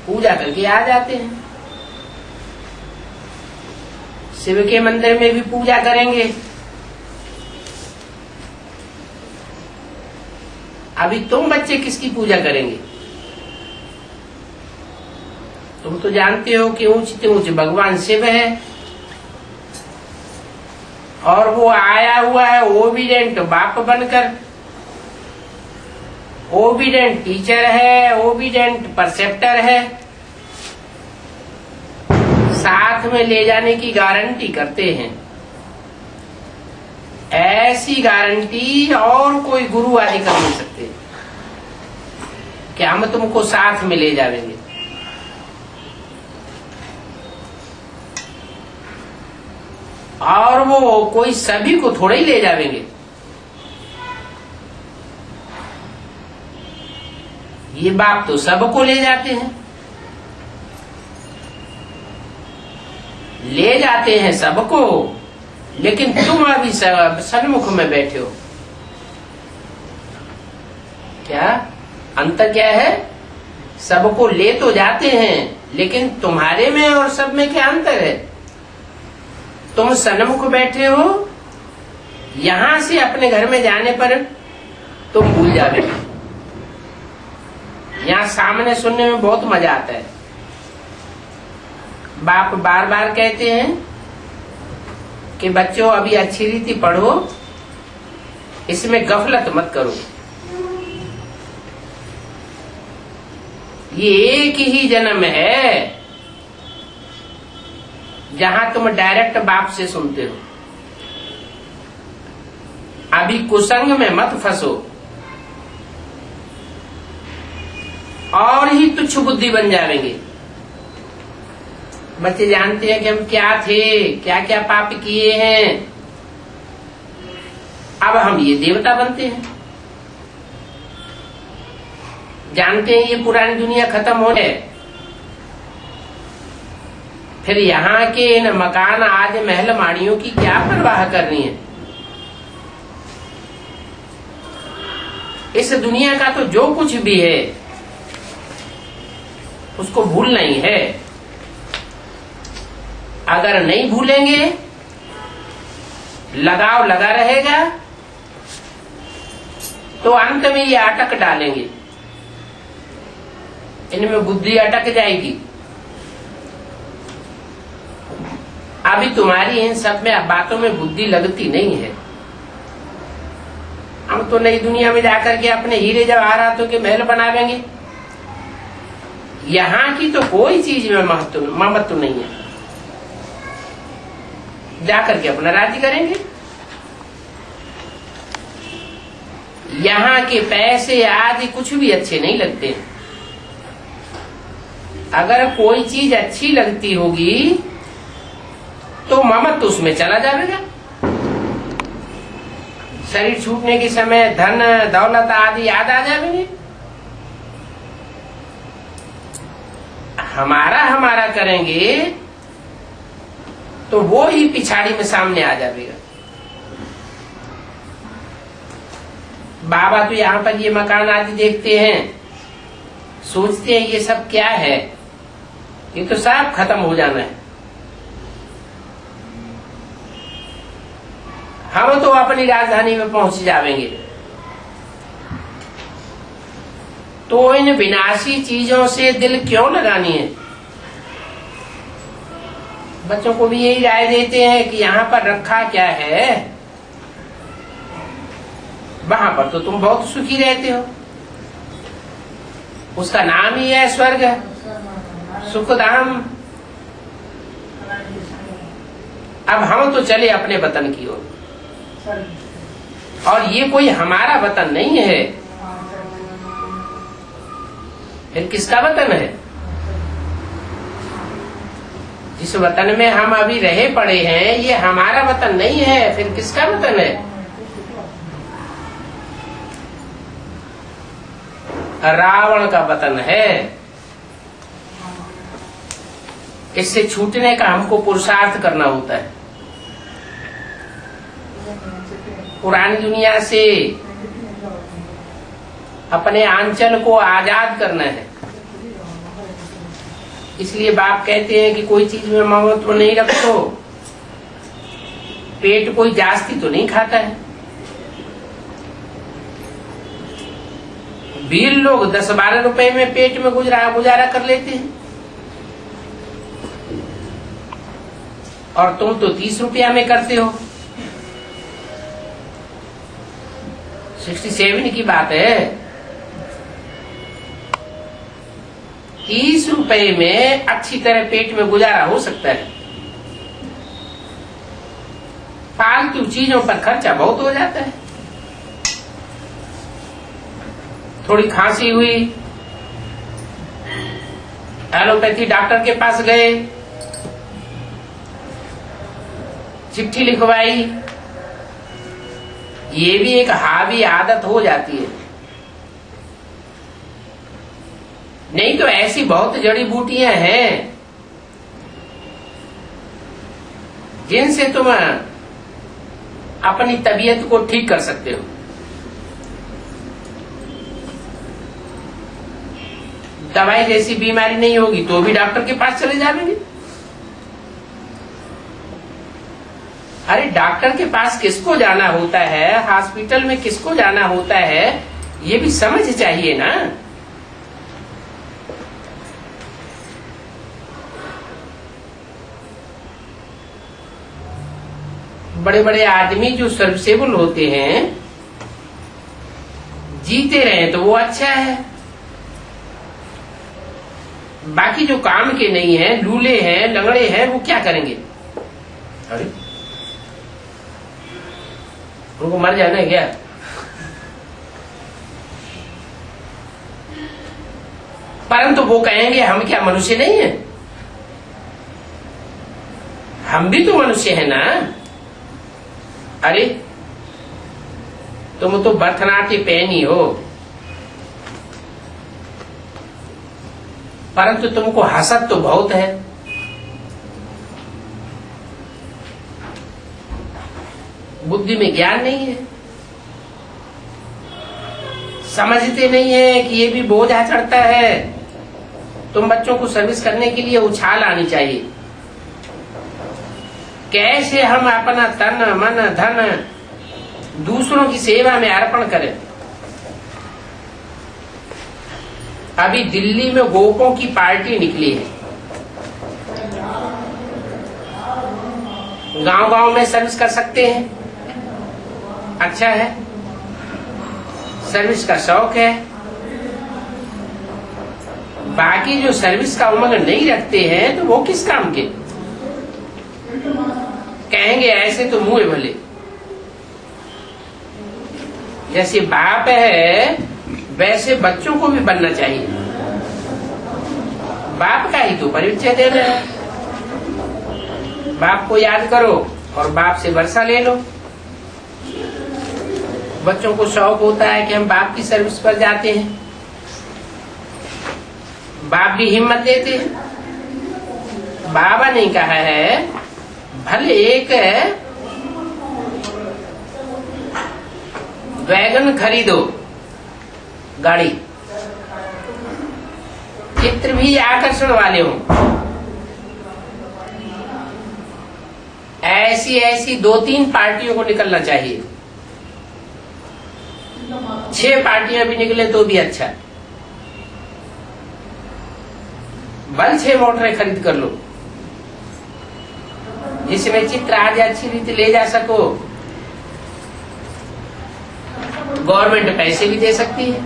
पूजा करके आ जाते हैं। शिव के मंदिर में भी पूजा करेंगे। अभी तुम बच्चे किसकी पूजा करेंगे? तुम तो जानते हो कि ऊंचे ऊंचे भगवान शिव है और वो आया हुआ है ओबीडेंट बाप बनकर। ओबीडेंट टीचर है, ओबीडेंट परसेप्टर है, साथ में ले जाने की गारंटी करते हैं। ऐसी गारंटी और कोई गुरु आदि कर नहीं सकते कि हम तुमको साथ में ले जाएंगे। और वो कोई सभी को थोड़े ही ले जाएंगे। ये बाप तो सबको ले जाते हैं, ले जाते हैं सबको, लेकिन तुम अभी सन्मुख में बैठे हो। क्या अंतर क्या है? सबको ले तो जाते हैं, लेकिन तुम्हारे में और सब में क्या अंतर है? तुम सन्मुख बैठे हो, यहां से अपने घर में जाने पर तुम भूल जाओगे। यहाँ सामने सुनने में बहुत मजा आता है। बाप बार बार कहते हैं कि बच्चों अभी अच्छी रीति पढ़ो, इसमें गफलत मत करो। ये एक ही जन्म है जहां तुम डायरेक्ट बाप से सुनते हो। अभी कुसंग में मत फंसो और ही तुच्छ बुद्धि बन जाएंगे। बच्चे जानते हैं कि हम क्या थे, क्या क्या पाप किए हैं। अब हम ये देवता बनते हैं। जानते हैं ये पुरानी दुनिया खत्म हो गए, फिर यहाँ के इन मकान आदि महल माड़ियों की क्या परवाह करनी है। इस दुनिया का तो जो कुछ भी है उसको भूलना ही है। अगर नहीं भूलेंगे, लगाव लगा रहेगा, तो अंत में ये अटक डालेंगे, इनमें बुद्धि अटक जाएगी। अभी तुम्हारी इन सब में बातों में बुद्धि लगती नहीं है। हम तो नई दुनिया में जाकर के अपने हीरे जवाहरातों के महल बनावेंगे। यहाँ की तो कोई चीज में महत्व नहीं है। जाकर के अपना राज्य करेंगे। यहाँ के पैसे आदि कुछ भी अच्छे नहीं लगते। अगर कोई चीज अच्छी लगती होगी तो ममत्व उसमें चला जाएगा। शरीर छूटने के समय धन दौलत आदि याद आ जाएंगे। हमारा हमारा करेंगे तो वो ही पिछाड़ी में सामने आ जाएगा। बाबा तो यहाँ पर ये मकान आदि देखते हैं, सोचते हैं ये सब क्या है, ये तो सब खत्म हो जाना है। हम तो अपनी राजधानी में पहुंच जाएंगे। तो इन विनाशी चीजों से दिल क्यों लगानी है? बच्चों को भी यही राय देते हैं कि यहाँ पर रखा क्या है, वहां पर तो तुम बहुत सुखी रहते हो। उसका नाम ही है स्वर्ग, सुखधाम। अब हम तो चले अपने वतन की ओर। और ये कोई हमारा वतन नहीं है, फिर किसका वतन है? जिस वतन में हम अभी रहे पड़े हैं ये हमारा वतन नहीं है, फिर किसका वतन है? रावण का वतन है। इससे छूटने का हमको पुरुषार्थ करना होता है। पुरानी दुनिया से अपने आंचल को आजाद करना है। इसलिए बाप कहते हैं कि कोई चीज में ममत्व नहीं रखो। पेट कोई जास्ती तो नहीं खाता है। वीर लोग 10-12 रुपए में पेट में गुजारा कर लेते हैं, और तुम तो 30 रुपया में करते हो। 67 की बात है। 30 रुपए में अच्छी तरह पेट में गुजारा हो सकता है। फालतू चीजों पर खर्चा बहुत हो जाता है। थोड़ी खांसी हुई, एलोपैथी डॉक्टर के पास गए, चिट्ठी लिखवाई। ये भी एक हावी आदत हो जाती है। नहीं तो ऐसी बहुत जड़ी बूटियां हैं जिनसे तुम अपनी तबीयत को ठीक कर सकते हो। दवाई जैसी बीमारी नहीं होगी तो भी डॉक्टर के पास चले जाएंगे। अरे डॉक्टर के पास किसको जाना होता है, हॉस्पिटल में किसको जाना होता है, ये भी समझ चाहिए ना। बड़े बड़े आदमी जो सर्विसेबल होते हैं, जीते रहे तो वो अच्छा है। बाकी जो काम के नहीं है, लूले हैं, लंगड़े हैं, वो क्या करेंगे? अरे उनको मर जाना है क्या? परंतु वो कहेंगे हम क्या मनुष्य नहीं है? हम भी तो मनुष्य है ना। अरे तुम तो भरतनाट्य पहनी हो, परंतु तुमको हसत तो बहुत है। बुद्धि में ज्ञान नहीं है, समझते नहीं है कि ये भी बोझा चढ़ता है। तुम बच्चों को सर्विस करने के लिए उछाल आनी चाहिए। कैसे हम अपना तन मन धन दूसरों की सेवा में अर्पण करें। अभी दिल्ली में गोपों की पार्टी निकली है। गांव गांव में सर्विस कर सकते हैं, अच्छा है, सर्विस का शौक है। बाकी जो सर्विस का उमंग नहीं रखते हैं तो वो किस काम के? कहेंगे ऐसे तो मुंह भले। जैसे बाप है वैसे बच्चों को भी बनना चाहिए। बाप का ही तो परिचय देना है। बाप को याद करो और बाप से वर्षा ले लो। बच्चों को शौक होता है कि हम बाप की सर्विस पर जाते हैं, बाप भी हिम्मत देते हैं। बाबा ने कहा है भले एक वैगन खरीदो, गाड़ी, चित्र भी आकर्षण वाले हो। ऐसी ऐसी 2-3 पार्टियों को निकलना चाहिए। 6 पार्टियां भी निकले तो भी अच्छा। बल 6 मोटरें खरीद कर लो जिसमें चित्र आज अच्छी रीति ले जा सको। गवर्नमेंट पैसे भी दे सकती है।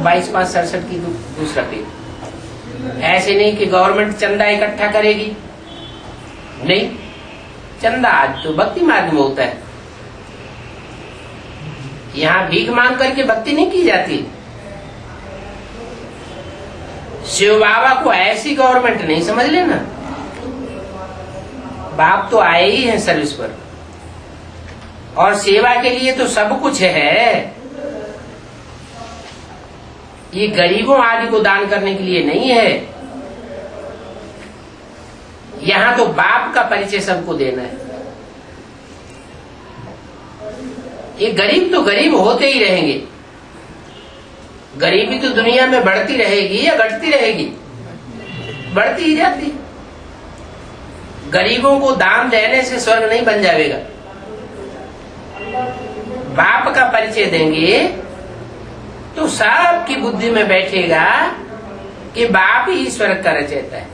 22,567 की दूसरा पेज। ऐसे नहीं कि गवर्नमेंट चंदा इकट्ठा करेगी, नहीं, चंदा आज तो भक्ति मार्ग में होता है। यहाँ भीख मांग करके भक्ति नहीं की जाती। शिव बाबा को ऐसी गवर्नमेंट नहीं समझ लेना। बाप तो आए ही हैं सर्विस पर, और सेवा के लिए तो सब कुछ है। ये गरीबों आदि को दान करने के लिए नहीं है। यहाँ तो बाप का परिचय सबको देना है। ये गरीब तो गरीब होते ही रहेंगे। गरीबी तो दुनिया में बढ़ती रहेगी या घटती रहेगी? बढ़ती ही जाती। गरीबों को दान देने से स्वर्ग नहीं बन जाएगा। बाप का परिचय देंगे तो सबकी बुद्धि में बैठेगा कि बाप ही स्वर्ग का रचयिता है।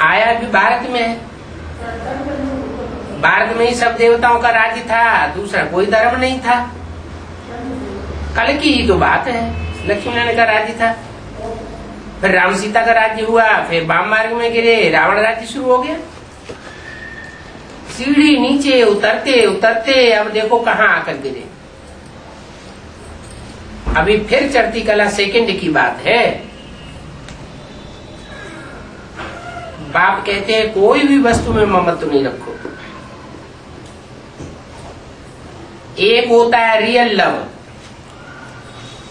आया भी भारत में है। भारत में ही सब देवताओं का राज्य था, दूसरा कोई धर्म नहीं था। कल की ही तो बात है, लक्ष्मी नारायण का राज्य था, फिर राम सीता का राज्य हुआ, फिर वाम मार्ग में गिरे, रावण राज्य शुरू हो गया। सीढ़ी नीचे उतरते उतरते अब देखो कहाँ आकर गिरे। अभी फिर चढ़ती कला सेकंड की बात है। बाप कहते हैं कोई भी वस्तु में ममत्व नहीं रखो। एक होता है रियल लव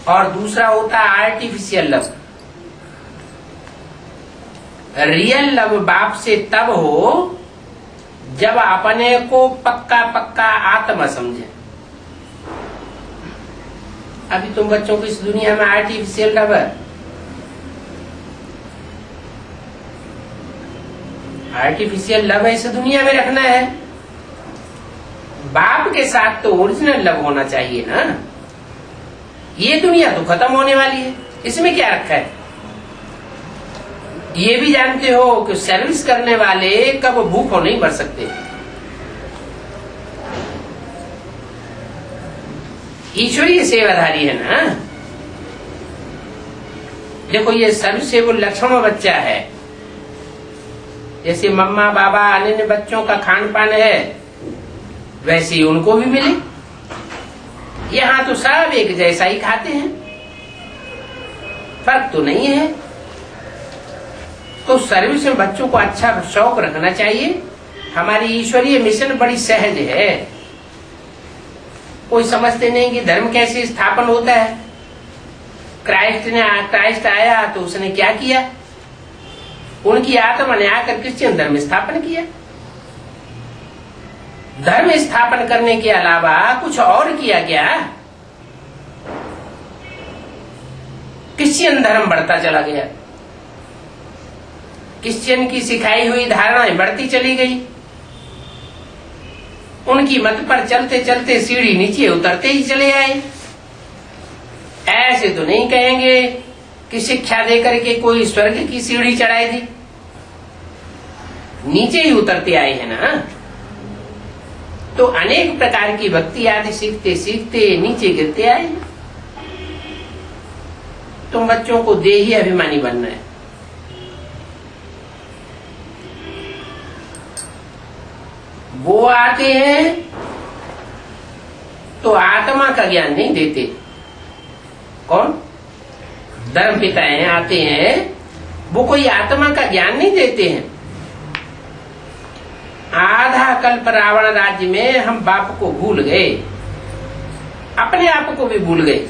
और दूसरा होता है आर्टिफिशियल लव। रियल लव बाप से तब हो जब अपने को पक्का पक्का आत्मा समझे। अभी तुम बच्चों को इस दुनिया में आर्टिफिशियल लव है। आर्टिफिशियल लव इस दुनिया में रखना है। बाप के साथ तो ओरिजिनल लव होना चाहिए ना। ये दुनिया तो खत्म होने वाली है, इसमें क्या रखा है? ये भी जानते हो कि सर्विस करने वाले कब भूखों नहीं मर सकते। ईश्वरीय सेवाधारी है ना। देखो ये सर्वसेवक लक्षणों बच्चा है। जैसे मम्मा बाबा अन्य बच्चों का खान पान है, वैसे ही उनको भी मिले। यहाँ तो सब एक जैसा ही खाते हैं, फर्क तो नहीं है। तो सर्विस में बच्चों को अच्छा शौक रखना चाहिए। हमारी ईश्वरीय मिशन बड़ी सहज है। कोई समझते नहीं कि धर्म कैसे स्थापन होता है। क्राइस्ट आया तो उसने क्या किया? उनकी आत्मा ने आकर क्रिश्चियन धर्म स्थापन किया। धर्म स्थापन करने के अलावा कुछ और किया क्या? क्रिश्चियन धर्म बढ़ता चला गया। क्रिश्चियन की सिखाई हुई धारणाएं बढ़ती चली गई। उनकी मत पर चलते चलते सीढ़ी नीचे उतरते ही चले आए। ऐसे तो नहीं कहेंगे कि शिक्षा देकर के कोई स्वर्ग की सीढ़ी चढ़ाई थी। नीचे ही उतरते आए हैं ना। तो अनेक प्रकार की भक्ति आदि सीखते सीखते नीचे गिरते आए। तुम बच्चों को देही अभिमानी बनना है। वो आते हैं तो आत्मा का ज्ञान नहीं देते। कौन? धर्म पिता हैं, आते हैं, वो कोई आत्मा का ज्ञान नहीं देते हैं। आधा कल्प रावण राज्य में हम बाप को भूल गए, अपने आप को भी भूल गए।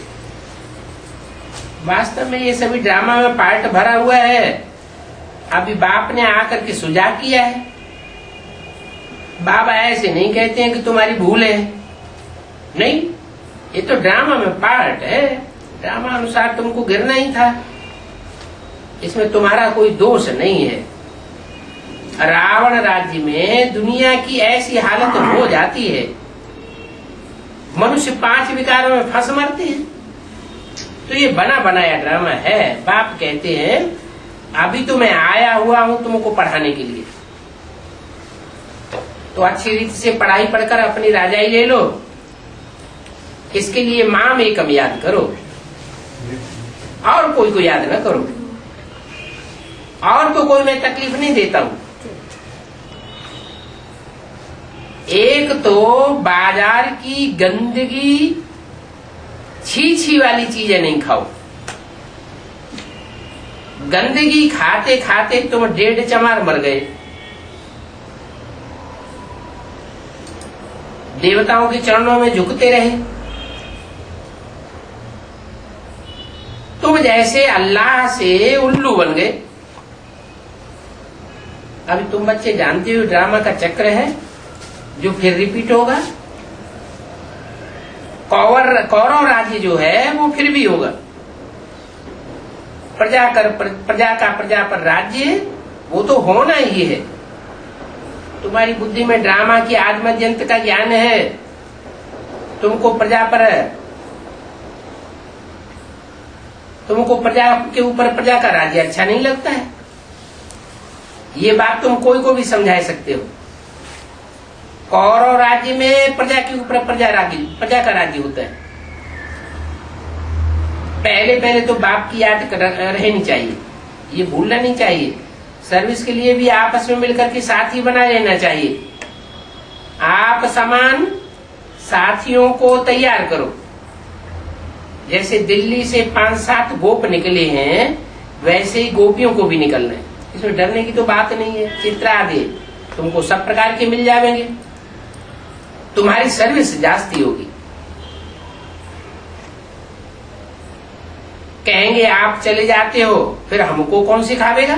वास्तव में ये सभी ड्रामा में पार्ट भरा हुआ है। अभी बाप ने आकर के सुझाव किया है। बाबा ऐसे नहीं कहते हैं कि तुम्हारी भूल है, नहीं, ये तो ड्रामा में पार्ट है। ड्रामा अनुसार तुमको गिरना ही था, इसमें तुम्हारा कोई दोष नहीं है। रावण राज्य में दुनिया की ऐसी हालत हो जाती है, मनुष्य 5 विकारों में फंस मरते हैं। तो ये बना बनाया ड्रामा है। बाप कहते हैं अभी तो मैं आया हुआ हूं तुमको पढ़ाने के लिए, तो अच्छी रीति से पढ़ाई पढ़कर अपनी राजाई ले लो। इसके लिए माम एकम याद करो और कोई को याद न करो। और तो कोई मैं तकलीफ नहीं देता हूं, एक तो बाजार की गंदगी छी छी वाली चीजें नहीं खाओ। गंदगी खाते खाते तुम 1.5 चमार मर गए। देवताओं के चरणों में झुकते रहे। तुम जैसे अल्लाह से उल्लू बन गए। अभी तुम बच्चे जानते हो ड्रामा का चक्र है जो फिर रिपीट होगा। कौरव राज्य जो है वो फिर भी होगा। प्रजा का प्रजा पर राज्य वो तो होना ही है। तुम्हारी बुद्धि में ड्रामा की आत्मजंत का ज्ञान है। तुमको प्रजा के ऊपर प्रजा का राज्य अच्छा नहीं लगता है। ये बात तुम कोई को भी समझा सकते हो। कौरव राज्य में प्रजा के ऊपर प्रजा का राज्य होता है। पहले तो बाप की याद रहनी चाहिए, ये भूलना नहीं चाहिए। सर्विस के लिए भी आपस में मिलकर के साथी बनाए रहना चाहिए। आप समान साथियों को तैयार करो। जैसे दिल्ली से 5-7 गोप निकले हैं वैसे ही गोपियों को भी निकलना है। इसमें डरने की तो बात नहीं है। चित्रा आदि तुमको सब प्रकार के मिल जाएंगे। तुम्हारी सर्विस जास्ती होगी। कहेंगे आप चले जाते हो फिर हमको कौन सिखावेगा?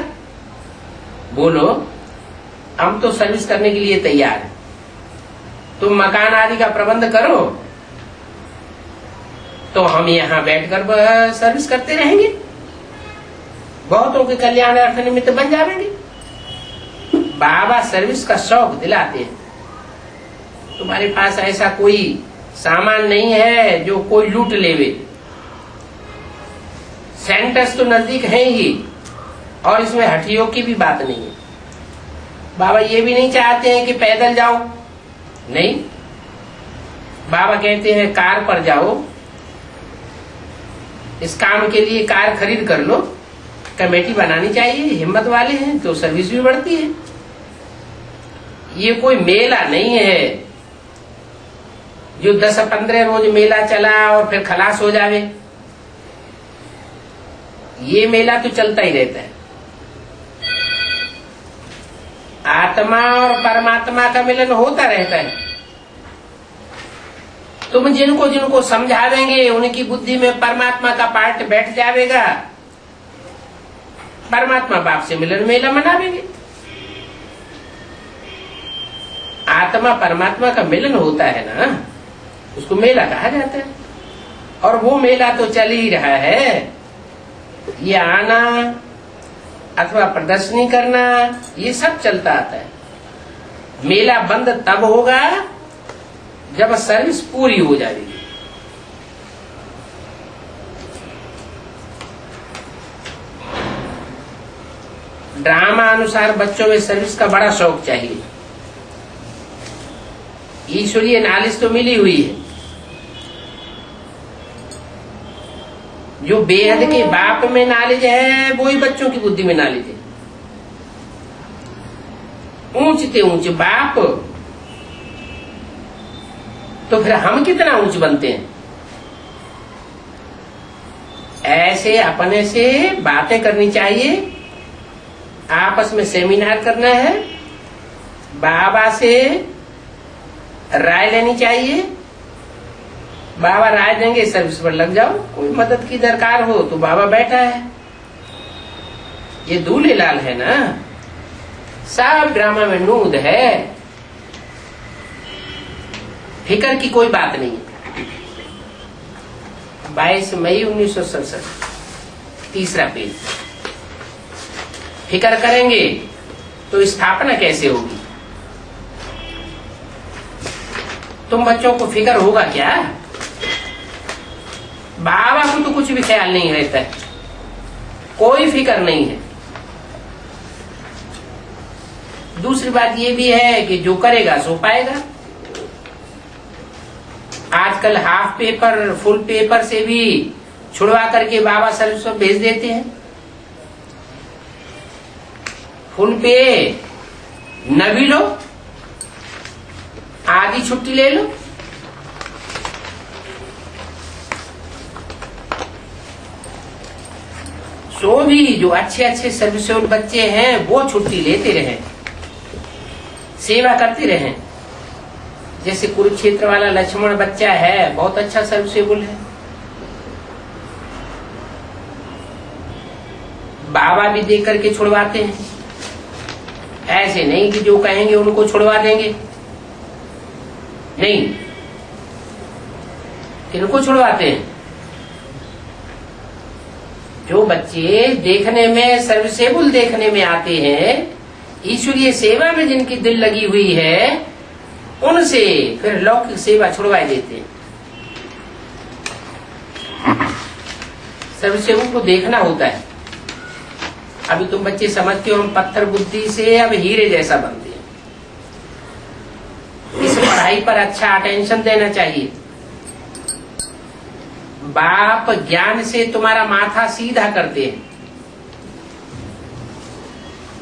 बोलो, हम तो सर्विस करने के लिए तैयार हैं। तुम मकान आदि का प्रबंध करो तो हम यहाँ बैठकर सर्विस करते रहेंगे। बहुतों के कल्याणार्थ निमित्त बन जाएंगे। बाबा सर्विस का शौक दिलाते हैं। तुम्हारे पास ऐसा कोई सामान नहीं है जो कोई लूट लेवे। सेंटर्स तो नजदीक है ही और इसमें हठियों की भी बात नहीं है। बाबा ये भी नहीं चाहते हैं कि पैदल जाओ, नहीं। बाबा कहते हैं कार पर जाओ। इस काम के लिए कार खरीद कर लो। कमेटी बनानी चाहिए। हिम्मत वाले हैं तो सर्विस भी बढ़ती है। ये कोई मेला नहीं है जो 10-15 रोज मेला चला और फिर खलास हो जावे। ये मेला तो चलता ही रहता है। आत्मा और परमात्मा का मिलन होता रहता है। तुम जिनको जिनको समझावेंगे उनकी बुद्धि में परमात्मा का पार्ट बैठ जाएगा। परमात्मा बाप से मिलन मेला मनावेंगे। आत्मा परमात्मा का मिलन होता है ना, उसको मेला कहा जाता है। और वो मेला तो चल ही रहा है। ये आना अथवा प्रदर्शनी करना ये सब चलता आता है। मेला बंद तब होगा जब सर्विस पूरी हो जाएगी। ड्रामा अनुसार बच्चों में सर्विस का बड़ा शौक चाहिए। ईश्वरीय नॉलेज तो मिली हुई है। जो बेहद के बाप में नॉलेज है वही बच्चों की बुद्धि में नॉलेज है। ऊंचते ऊंच बाप तो फिर हम कितना ऊंच बनते हैं। ऐसे अपने से बातें करनी चाहिए। आपस में सेमिनार करना है। बाबा से राय लेनी चाहिए। बाबा राय देंगे सर्विस पर लग जाओ। कोई मदद की दरकार हो तो बाबा बैठा है। ये दूल्हेलाल है ना, सब ड्रामा में नूद है। फिकर की कोई बात नहीं। 22 मई 1967 तीसरा पेज। फिकर करेंगे तो स्थापना कैसे होगी? तुम बच्चों को फिकर होगा क्या? बाबा को तो कुछ भी ख्याल नहीं रहता है। कोई फिकर नहीं है। दूसरी बात ये भी है कि जो करेगा सो पाएगा। आजकल हाफ पेपर फुल पेपर से भी छुड़वा करके बाबा सर्विस पर भेज देते हैं। फुल पे न भी लो, आधी छुट्टी ले लो। सो भी जो अच्छे अच्छे सर्विसेबल बच्चे हैं वो छुट्टी लेते रहे, सेवा करते रहे। जैसे कुरुक्षेत्र वाला लक्ष्मण बच्चा है, बहुत अच्छा सर्विसेबल है। बाबा भी देख करके छुड़वाते हैं, ऐसे नहीं कि जो कहेंगे उनको छुड़वा देंगे, नहीं। किनको छुड़वाते हैं? जो बच्चे देखने में सर्विसेबल देखने में आते हैं, ईश्वरीय सेवा में जिनकी दिल लगी हुई है, उनसे फिर लौकिक सेवा छुड़वा देते हैं। सर्विसेबल को देखना होता है। अभी तुम बच्चे समझते हो हम पत्थर बुद्धि से अब हीरे जैसा बनते हैं। इस पढ़ाई पर अच्छा अटेंशन देना चाहिए। बाप ज्ञान से तुम्हारा माथा सीधा करते हैं,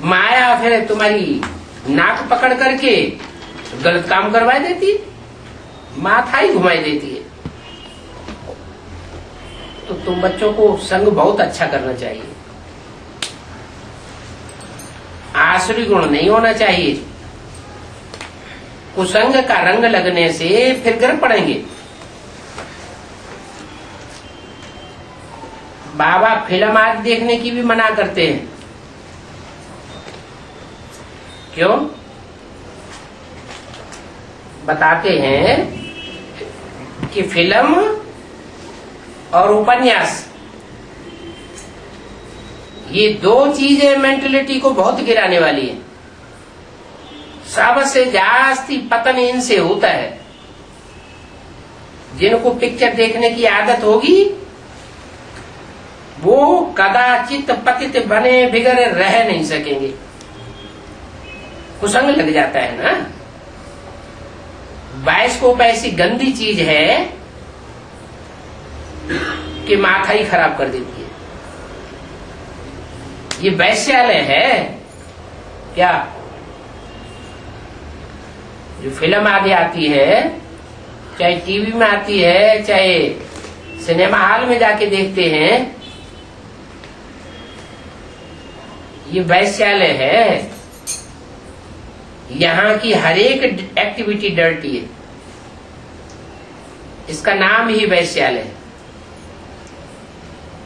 माया फिर तुम्हारी नाक पकड़ करके गलत काम करवा देती है, माथा ही घुमाई देती है। तो तुम बच्चों को संग बहुत अच्छा करना चाहिए। आसुरी गुण नहीं होना चाहिए। कुसंग का रंग लगने से फिर गिर पड़ेंगे। बाबा फिल्म आदि देखने की भी मना करते हैं। क्यों? बताते हैं कि फिल्म और उपन्यास, ये दो चीजें मेंटलिटी को बहुत गिराने वाली है। सबसे जास्ती पतन इनसे होता है। जिनको पिक्चर देखने की आदत होगी वो कदाचित पतित बने बिगड़े रह नहीं सकेंगे। कुसंग लग जाता है ना। बायोस्कोप ऐसी गंदी चीज है कि माथा ही खराब कर देती है। ये वैश्यालय है क्या? जो फिल्म आदि आती है, चाहे टीवी में आती है, चाहे सिनेमा हॉल में जाके देखते हैं, ये वैश्यालय है। यहाँ की हर एक एक्टिविटी डर्टी है। इसका नाम ही वैश्यालय है।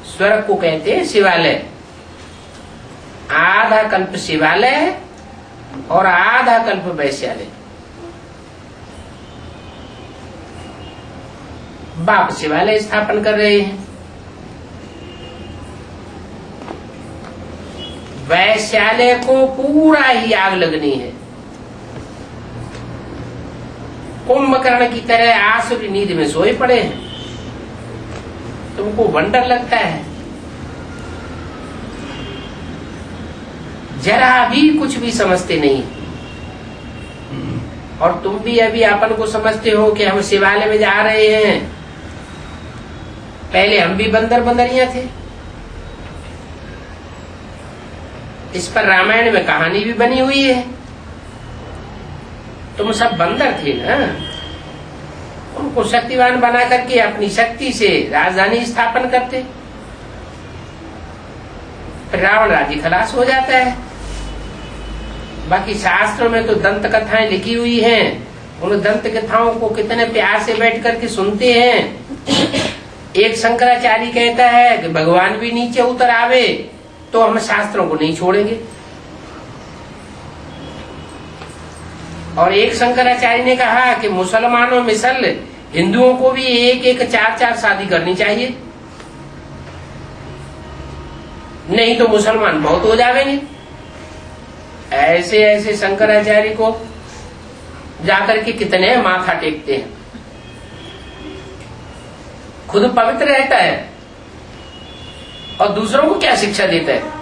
स्वर्ग को कहते हैं शिवालय। आधा कल्प शिवालय और आधा कल्प वैश्यालय। बाप शिवालय स्थापन कर रहे हैं, वैश्यालय को पूरा ही आग लगनी है। कुंभकर्ण की तरह आसुरी नींद में सोए पड़े हैं। तुमको वंडर लगता है? जरा भी कुछ भी समझते नहीं। और तुम भी अभी अपन को समझते हो कि हम शिवालय में जा रहे हैं। पहले हम भी बंदर बंदरिया थे। इस पर रामायण में कहानी भी बनी हुई है। तुम सब बंदर थे ना। उनको शक्तिवान बना करके अपनी शक्ति से राजधानी स्थापन करते, रावण राज्य खलास हो जाता है। बाकी शास्त्रों में तो दंत कथाएं लिखी हुई हैं। उन दंत कथाओं को कितने प्यार से बैठ करके सुनते हैं। एक शंकराचार्य कहता है कि भगवान भी नीचे उतर आवे तो हम शास्त्रों को नहीं छोड़ेंगे। और एक शंकराचार्य ने कहा कि मुसलमानों मिसल हिंदुओं को भी एक एक चार चार शादी करनी चाहिए, नहीं तो मुसलमान बहुत हो जाएंगे। ऐसे ऐसे शंकराचार्य को जाकर के कितने माथा टेकते हैं। खुद पवित्र रहता है और दूसरों को क्या शिक्षा देता है।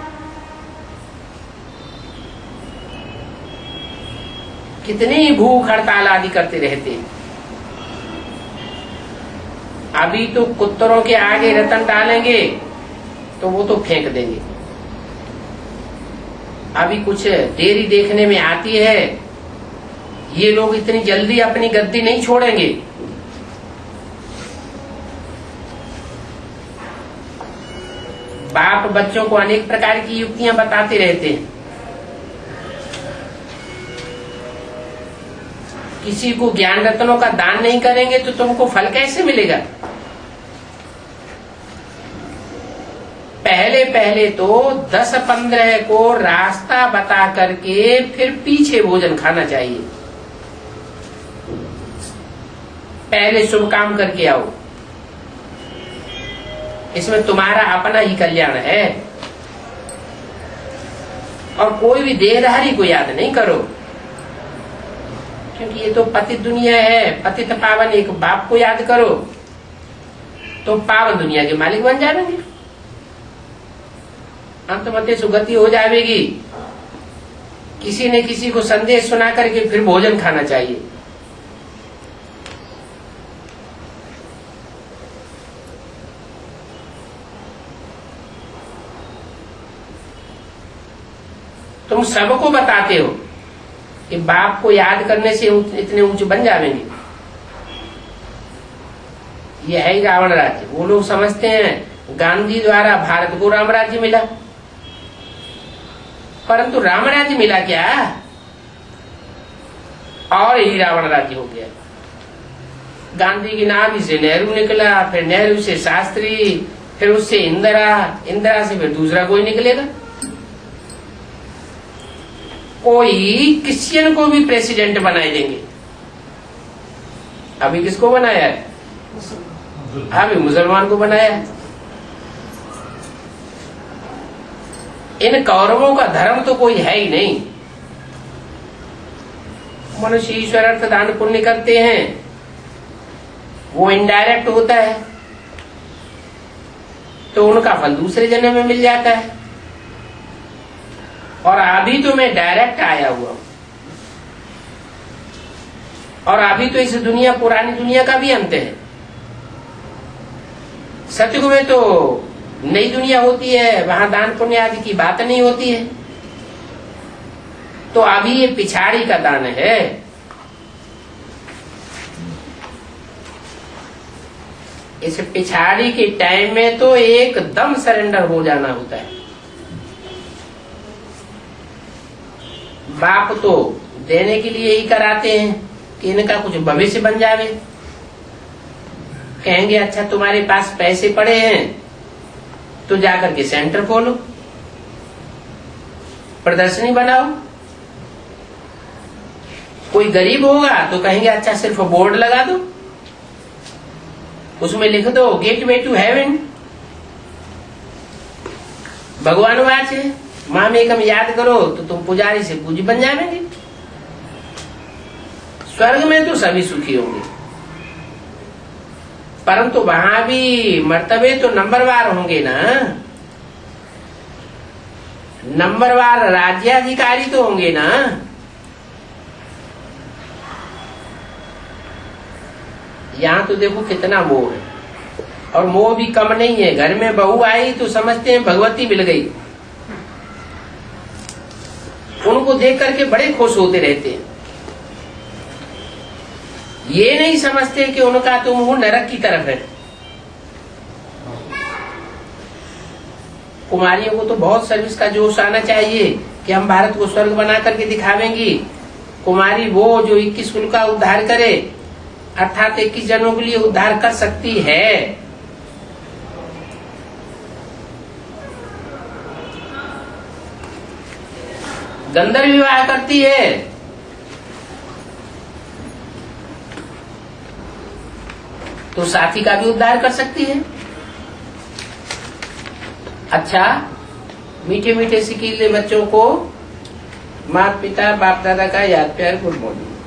कितनी भूख हड़ताल आदि करते रहते हैं। अभी तो कुत्तरों के आगे रतन डालेंगे तो वो तो फेंक देंगे। अभी कुछ डेयरी देखने में आती है ये लोग इतनी जल्दी अपनी गद्दी नहीं छोड़ेंगे। बाप बच्चों को अनेक प्रकार की युक्तियां बताते रहते हैं। किसी को ज्ञान रत्नों का दान नहीं करेंगे तो तुमको फल कैसे मिलेगा? पहले पहले तो 10-15 को रास्ता बता करके फिर पीछे भोजन खाना चाहिए। पहले शुभ काम करके आओ, इसमें तुम्हारा अपना ही कल्याण है। और कोई भी देहधारी को याद नहीं करो, क्योंकि ये तो पतित दुनिया है। पतित पावन एक बाप को याद करो तो पावन दुनिया के मालिक बन जाएंगे, अंतमते सुगति हो जाएगी। किसी ने किसी को संदेश सुना करके फिर भोजन खाना चाहिए। तुम सबको बताते हो कि बाप को याद करने से इतने ऊंचे बन जाएंगे। यह है रावण राज्य। वो लोग समझते हैं गांधी द्वारा भारत को राम राज्य मिला, परंतु राम राज्य मिला क्या और ही रावण राज्य हो गया। गांधी की नाभि से नेहरू निकला, फिर नेहरू से शास्त्री, फिर उससे इंदिरा, इंदिरा से फिर दूसरा कोई निकलेगा। कोई क्रिश्चियन को भी प्रेसिडेंट बनाए देंगे। अभी किसको बनाया है? अभी मुसलमान को बनाया है। इन कौरवों का धर्म तो कोई है ही नहीं। मनुष्य ईश्वर अर्थ दान पुण्य करते हैं, वो इनडायरेक्ट होता है तो उनका फल दूसरे जन्म में मिल जाता है। और अभी तो मैं डायरेक्ट आया हुआ हूं, और अभी तो इस दुनिया पुरानी दुनिया का भी अंत है। सतयुग में तो नई दुनिया होती है, वहां दान पुण्य आदि की बात नहीं होती है। तो अभी ये पिछाड़ी का दान है। इस पिछाड़ी के टाइम में तो एकदम सरेंडर हो जाना होता है। बाप तो देने के लिए ही कराते हैं कि इनका कुछ भविष्य बन जावे। कहेंगे अच्छा तुम्हारे पास पैसे पड़े हैं तो जाकर के सेंटर खोलो, प्रदर्शनी बनाओ। कोई गरीब होगा तो कहेंगे अच्छा सिर्फ बोर्ड लगा दो, उसमें लिख दो गेटवे टू हेवन। भगवान वाच है, माम एकम याद करो तो तुम पुजारी से पूजी बन जाएंगे। स्वर्ग में तो सभी सुखी होंगे, परंतु वहां भी मर्तबे तो नंबरवार होंगे ना। नंबरवार राज्याधिकारी तो होंगे ना। यहाँ तो देखो कितना मोह है, और मोह भी कम नहीं है। घर में बहू आई तो समझते हैं भगवती मिल गई, उनको देख करके बड़े खुश होते रहते हैं। ये नहीं समझते कि उनका तो मुंह नरक की तरफ है। कुमारियों को तो बहुत सर्विस का जोश आना चाहिए कि हम भारत को स्वर्ग बना करके दिखावेंगी। कुमारी वो जो 21 कुल का उद्धार करे, अर्थात 21 जनों के लिए उद्धार कर सकती है। गंधर्व विवाह करती है तो साथी का भी उद्धार कर सकती है। अच्छा, मीठे मीठे सिकीले बच्चों को माता पिता बाप दादा का याद प्यार गुड मॉर्निंग।